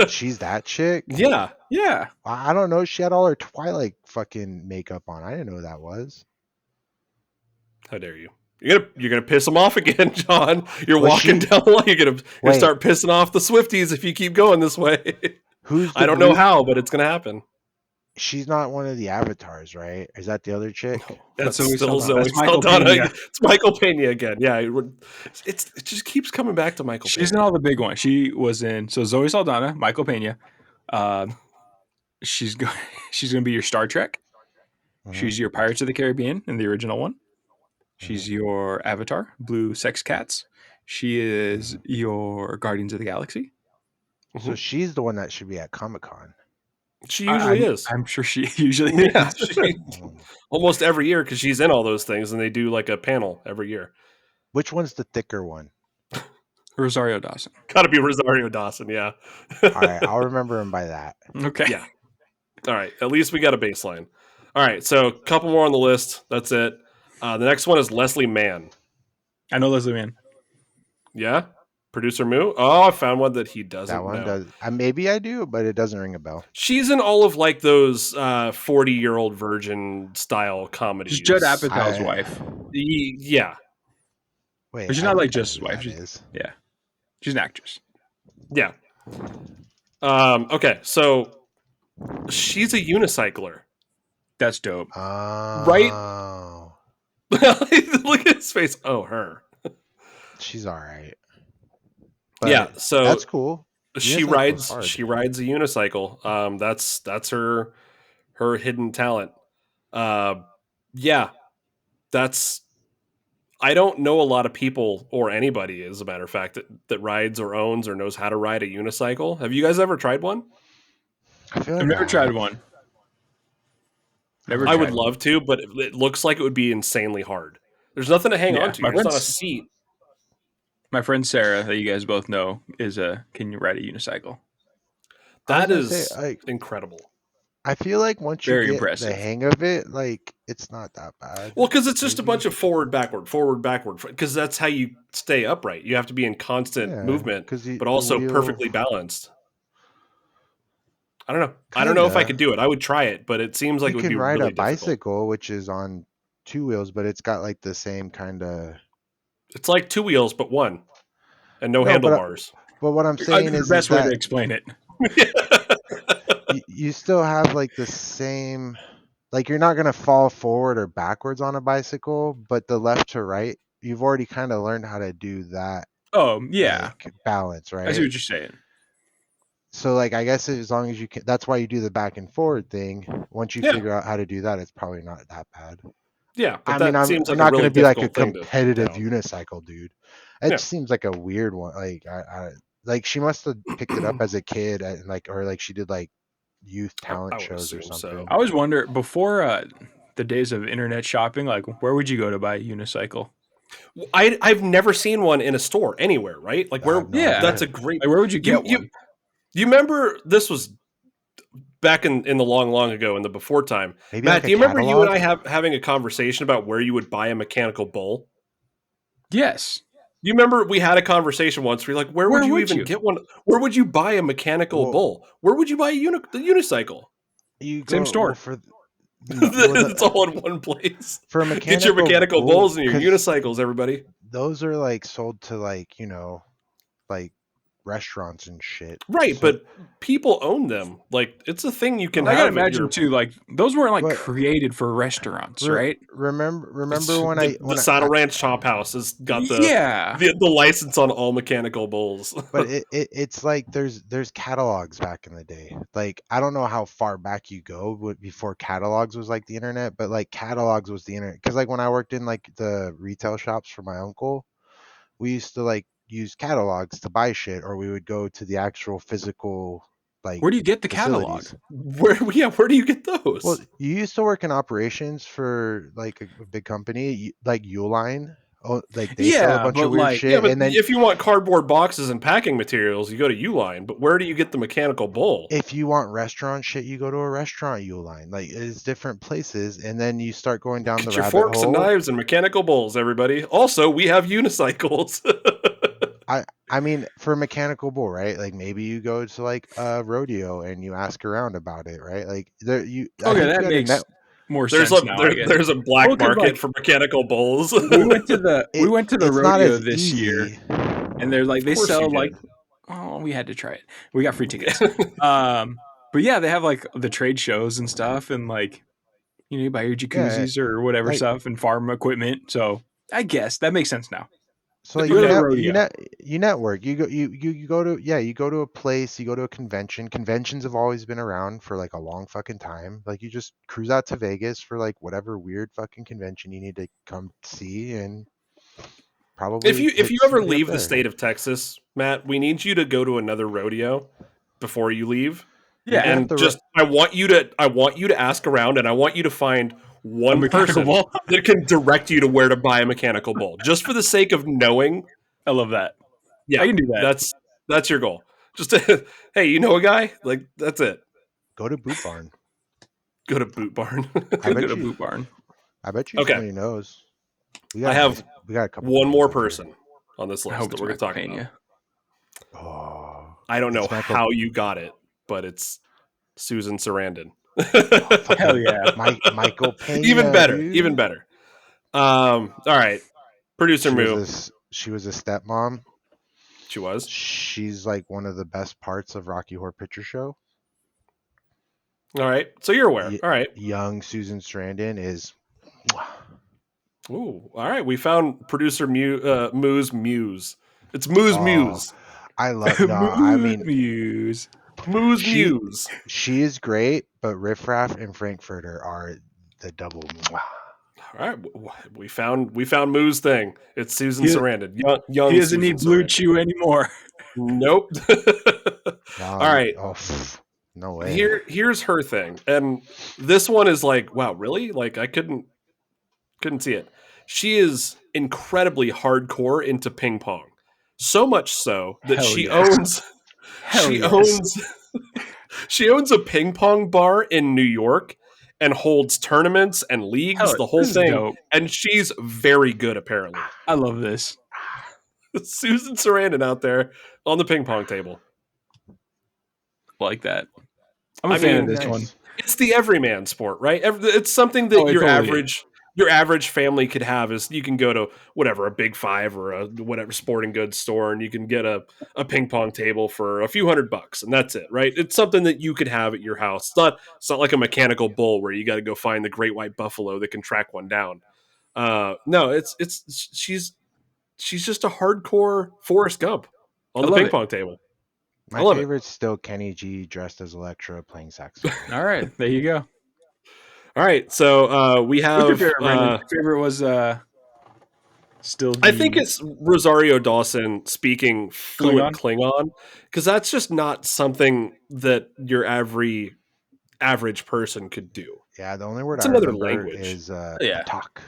she's that chick? Yeah. yeah. I don't know. She had all her Twilight fucking makeup on. I didn't know who that was. How dare you? You're gonna piss them off again, John. You're Was walking she? down the line. You're gonna Wait, start pissing off the Swifties if you keep going this way. who's I the don't know blue? how, but it's gonna happen. She's not one of the avatars, right? Is that the other chick? No, That's that's Zoe still Saldana. Zoe That's Michael Saldana. Pena. It's Michael Pena again. Yeah, it just keeps coming back to Michael She's Pena. in all the big ones. She was in Zoe Saldana, Michael Pena. Um, she's go- she's gonna be your Star Trek. Hmm. She's your Pirates of the Caribbean in the original one. Hmm. She's your Avatar, Blue Sex Cats. She is Hmm. your Guardians of the Galaxy. So Mhm. she's the one that should be at Comic Con. She usually is. I'm sure she usually Yeah, is. she almost every year because she's in all those things, and they do like a panel every year. Which one's the thicker one? Rosario Dawson. Got to be Rosario Dawson. Yeah. All right, I'll remember him by that. Okay. Yeah. All right. At least we got a baseline. All right. So a couple more on the list. That's it. The next one is Leslie Mann. I know Leslie Mann. Yeah. Producer Moo. Oh, I found one that he That doesn't one know. does. Maybe I do, but it doesn't ring a bell. She's in all of like those 40-year-old virgin style comedies. She's Judd Apatow's I- wife. Yeah. Wait, But she's I not like think I know just his who wife. that She's, is. yeah. She's an actress. Yeah. Okay. So she's a unicycler. That's dope. Right? Oh, Look at his face. Oh, her. she's all right. Yeah. But So that's cool. she Unicycle's rides hard. she rides a unicycle. That's her hidden talent. Uh, yeah, that's I don't know a lot of people or anybody, as a matter of fact, that rides or owns or knows how to ride a unicycle. Have you guys ever tried one? I feel I've like never I tried have. one. I Never don't I know. would tried. love to, but it looks like it would be insanely hard. There's nothing to hang Yeah, on to. my There's not a friend's seat. my friend Sarah, that you guys both know, is a can you ride a unicycle? I was That gonna say, is like, incredible. I feel like once you Very get the impressive. hang of it, like it's not that bad. Well, because it's just a Maybe. bunch of forward, backward, because that's how you stay upright. You have to be in constant Yeah, movement, because but the also wheel perfectly balanced. I don't know. I don't know if I could kinda. do it. I would try it, but it seems like You it would be can ride a really difficult. bicycle, which is on two wheels, but it's got like the same kind of. It's like two wheels, but one, and no No, handlebars. but what I'm saying The is best way to that explain it. you still have like the same. Like you're not gonna fall forward or backwards on a bicycle, but the left to right, you've already kind of learned how to do that, Oh yeah, like balance, I see right? what you're saying. So like I guess as long as you can, that's why you do the back and forward thing. Once you Yeah, figure out how to do that, it's probably not that bad. yeah, but I mean, that I'm seems I'm like a not really gonna be like a difficult thing to competitive down. unicycle dude. It Yeah, seems like a weird one. Like I like she must have picked it up as a kid, and like or like she did like youth I talent would shows or assume so. something. I always wonder before the days of internet shopping, like where would you go to buy a unicycle? I've never seen one in a store anywhere, right? Like I where have no Yeah. that's idea. a great. Like, where would you get one? You remember this was back in the long ago in the before time. Maybe Matt, like a do you remember you and catalog. I having a conversation about where you would buy a mechanical bull? Yes. You remember we had a conversation once where you're like, where would Where you would even you? get one? Where would you buy a mechanical Well, bull? Where would you buy the unicycle? you Same go store. for no, well, It's all in one place. for a Get your mechanical mechanical bull, bulls and your because unicycles, everybody. those are like sold to like like restaurants and shit. Right, So, but people own them. Like it's a thing you can I gotta have at imagine your too, like those weren't like but created for restaurants, right? remember when the when Saddle Ranch Chop House has got Yeah. the license on all mechanical bulls. but it's like there's catalogs back in the day. Like I don't know how far back you go before catalogs was like the internet, but like catalogs was the internet. Because like when I worked in like the retail shops for my uncle, we used to like use catalogs to buy shit, or we would go to the actual physical like Where do you get the catalog? facilities. Where do you get Well, those? you used to work in operations for like a big company, like Uline. Oh, like they sell a Yeah, bunch of but weird like, Yeah, shit, but and then if you want cardboard boxes and packing materials, you go to Uline. But where do you get the mechanical bull? if you want restaurant shit, you go to a restaurant Uline. Like it's different places, and then you start going down the Get your rabbit forks and hole. knives and mechanical bulls, everybody. Also, we have unicycles. I mean, for a mechanical bull, right? Like maybe you go to like a rodeo and you ask around about it, right? Like there, I okay, think you that had a net. makes more sense now, I guess. There's a black Well, because market like for mechanical bulls. we went to the It's not rodeo as this year, easy. and they're like Of they course you sell like, did. oh, we had to try it. We got free tickets. But yeah, they have like the trade shows and stuff, and like you buy your Yeah, jacuzzis or whatever like stuff and farm equipment. So I guess that makes sense now. so like You go to the Okay. rodeo. you network. You go to you go to a place, you go to a convention. Conventions have always been around for like a long fucking time. Like you just cruise out to Vegas for like whatever weird fucking convention you need to come see and probably If hit you ever somebody up leave the there. state of Texas, Matt, we need you to go to another rodeo before you leave. Maybe Yeah, at And the just I want you to ask around and I want you to find a one mechanical person bull. that can direct you to where to buy a mechanical bull. Just for the sake of knowing. I love that. I Yeah, can do that. that's your goal. Just to, hey, you know a guy? Like that's it. go to Boot Barn. Go to Boot Barn. I Go bet to you Boot Barn. Okay. somebody knows. I have We got a couple one buddies more out there. person on this I list hope that it's we're going to Michael talk about. Pena. Oh, I don't know it's Michael. how you got it, but it's Susan Sarandon. Oh, Hell fucking yeah. Michael Even Pena, better, even dude. better. All right, producer Moo. She was a stepmom. She was. She's like one of the best parts of Rocky Horror Picture Show. All right, so you're aware. All right. Young Susan Sarandon is. Ooh, all right. We found producer Moo's muse. It's Moo's Oh, muse. I love. No, I mean Muse. Moo's she muse. she is great, but Riff Raff and Frankfurter are the double. All right, we found Moo's thing. It's Susan He, Sarandon, he young doesn't Susan need Blue Sarandon. Chew anymore. Nope. All Young. right, Oh, no way. here's her thing, and this one is like, wow, really? Like I couldn't see it. She is incredibly hardcore into ping pong, so much so that Hell yes. Hell she yes. owns she owns a ping pong bar in New York and holds tournaments and leagues, Hell, the whole this is thing. dope. And she's very good, apparently. I love this. Susan Sarandon out there on the ping pong table. Like that. I'm a I fan of mean, this one. Nice. it's the everyman sport, right? It's something Oh, that it totally is. your average family could have. Is you can go to whatever a Big Five or a whatever sporting goods store, and you can get a ping pong table for a few $100, and that's it, right? It's something that you could have at your house. It's not like a mechanical bull where you got to go find the great white buffalo that can track one down. No, she's just a hardcore Forrest Gump on I the love ping it. pong table. I My love it. favorite's still Kenny G dressed as Electra playing saxophone. All right. There you go. All right, so we What's your have. favorite, Brendan? My favorite was still I think the it's Rosario Dawson speaking fluent Klingon. Klingon because that's just not something that your average person could do. Yeah, the only word It's I another remember language. is Yeah. attack,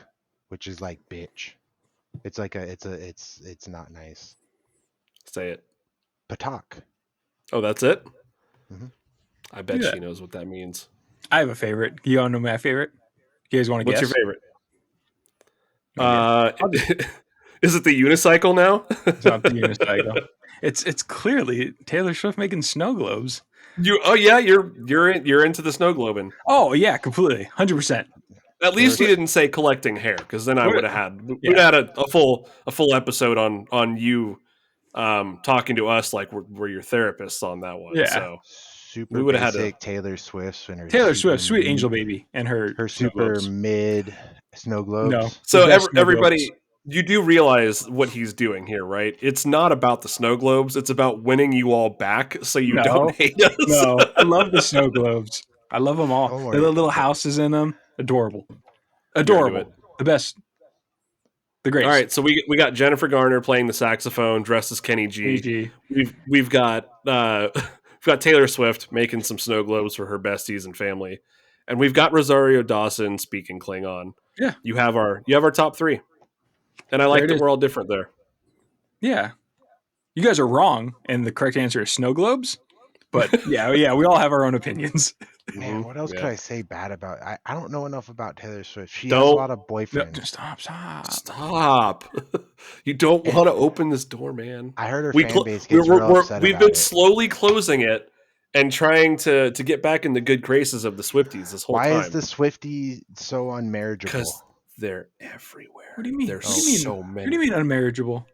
which is like bitch. It's like it's not nice. Say it. Patak. Oh, that's it? Mhm. I bet Yeah. she knows what that means. I have a favorite. You all know my favorite? You guys want to What's your guess? favorite? You wanna guess? Uh, I'll just, is it the unicycle now? it's not the unicycle. It's clearly Taylor Swift making snow globes. Oh yeah, you're into the snow globing. Oh yeah, completely, 100%. At least Taylor, you didn't say collecting hair, because then I would have had we'd Yeah, had a full episode on you talking to us like we're your therapists on that one. yeah. So we super would have had to. basic Taylor Swift and Taylor Swift, sweet angel baby, and her her snow super globes. mid snow No, globes. the So best snow globes. everybody, you do realize what he's doing here, right? It's not about the snow globes. It's about winning you all back so you don't No, hate us. no. I love the snow globes. I love them all. Don't The worry. little houses in them, adorable, You're into it. adorable. The best, the All greatest. right, so we got Jennifer Garner playing the saxophone, dressed as Kenny G. AG. We've got we've got Taylor Swift making some snow globes for her besties and family, and we've got Rosario Dawson speaking Klingon. Yeah, You have our top three, and I there like it that is. we're all different there. Yeah, you guys are wrong, and the correct answer is snow globes. But yeah, we all have our own opinions. Man, what else could Yeah. I say bad about? I don't know enough about Taylor Swift. She has a Don't lot of No, boyfriends. stop. You don't And want to open this door, man. I heard her We fan base gets real upset we've about been it. slowly closing it and trying to get back in the good graces of the Swifties this whole Why time. is the Swiftie so unmarriageable? Because they're everywhere. What do you mean? There's What do you mean? so What many. do you mean unmarriageable?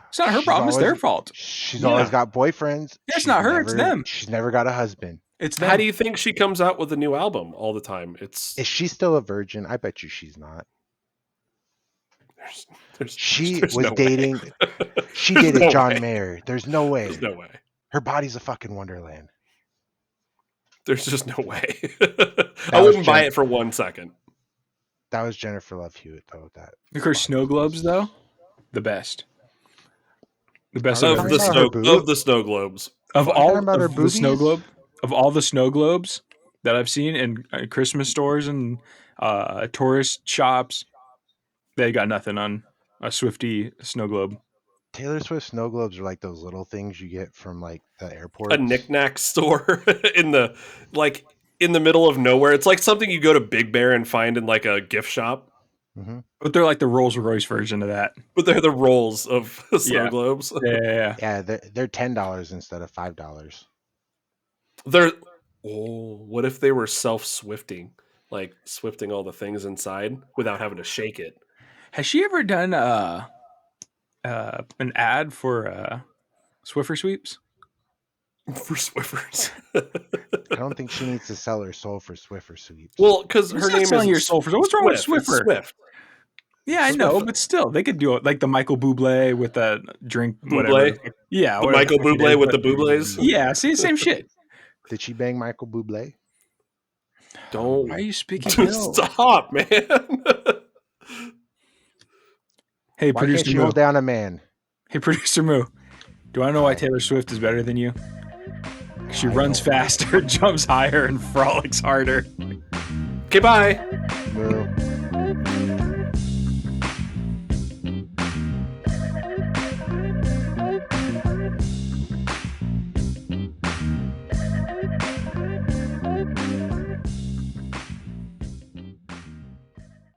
It's not her She's problem. It's always their fault. she's Yeah. always got boyfriends. Yeah, it's not her. It's them. She's never got a husband. It's them. How do you think she comes out with a new album all the time? Is she still a virgin? I bet you she's not. She there's was no way. dating. She There's dated no John way. Mayer. There's no way. There's no way. Her body's a fucking wonderland. There's just no way. That I was wouldn't buy Jen- it for 1 second. That was Jennifer Love Hewitt though. That Of course, snow globes though, the best. The best Are we I've ever talking about her seen. boob? Of the snow globes. Of Fine. talking all about her of the snow boobies? globe, of all the snow globes that I've seen in Christmas stores and tourist shops, they got nothing on a Swifty snow globe. Taylor Swift snow globes are like those little things you get from like the airports. A knickknack store in the middle of nowhere. It's like something you go to Big Bear and find in like a gift shop. Mm-hmm. But they're like the Rolls Royce version of that. But they're the rolls of snow Yeah. globes. Yeah. Yeah, they're $10 instead of $5. They're what if they were self-swifting? Like swifting all the things inside without having to shake it. Has she ever done an ad for Swiffer Sweeps? For Swiffers. I don't think she needs to sell her soul for Swiffer Sweeps. Well, because It's her not name selling is your soul for what's wrong with Swift. It's Swiffer? Swift. Yeah, I know, Swift. but still, they could do it like the Michael Bublé with the drink, Bublé? whatever. Yeah, The whatever Michael fuck he Bublé did, with but- the Bublés. Yeah, see, same shit. Did she bang Michael Bublé? Don't Why are you speaking ill? stop, man. Hey, Why can't producer she Moo. hold down a man? Hey, producer Moo. Do I know why Taylor Swift is better than you? She I runs don't. faster, jumps higher, and frolics harder. Okay, bye. Moo.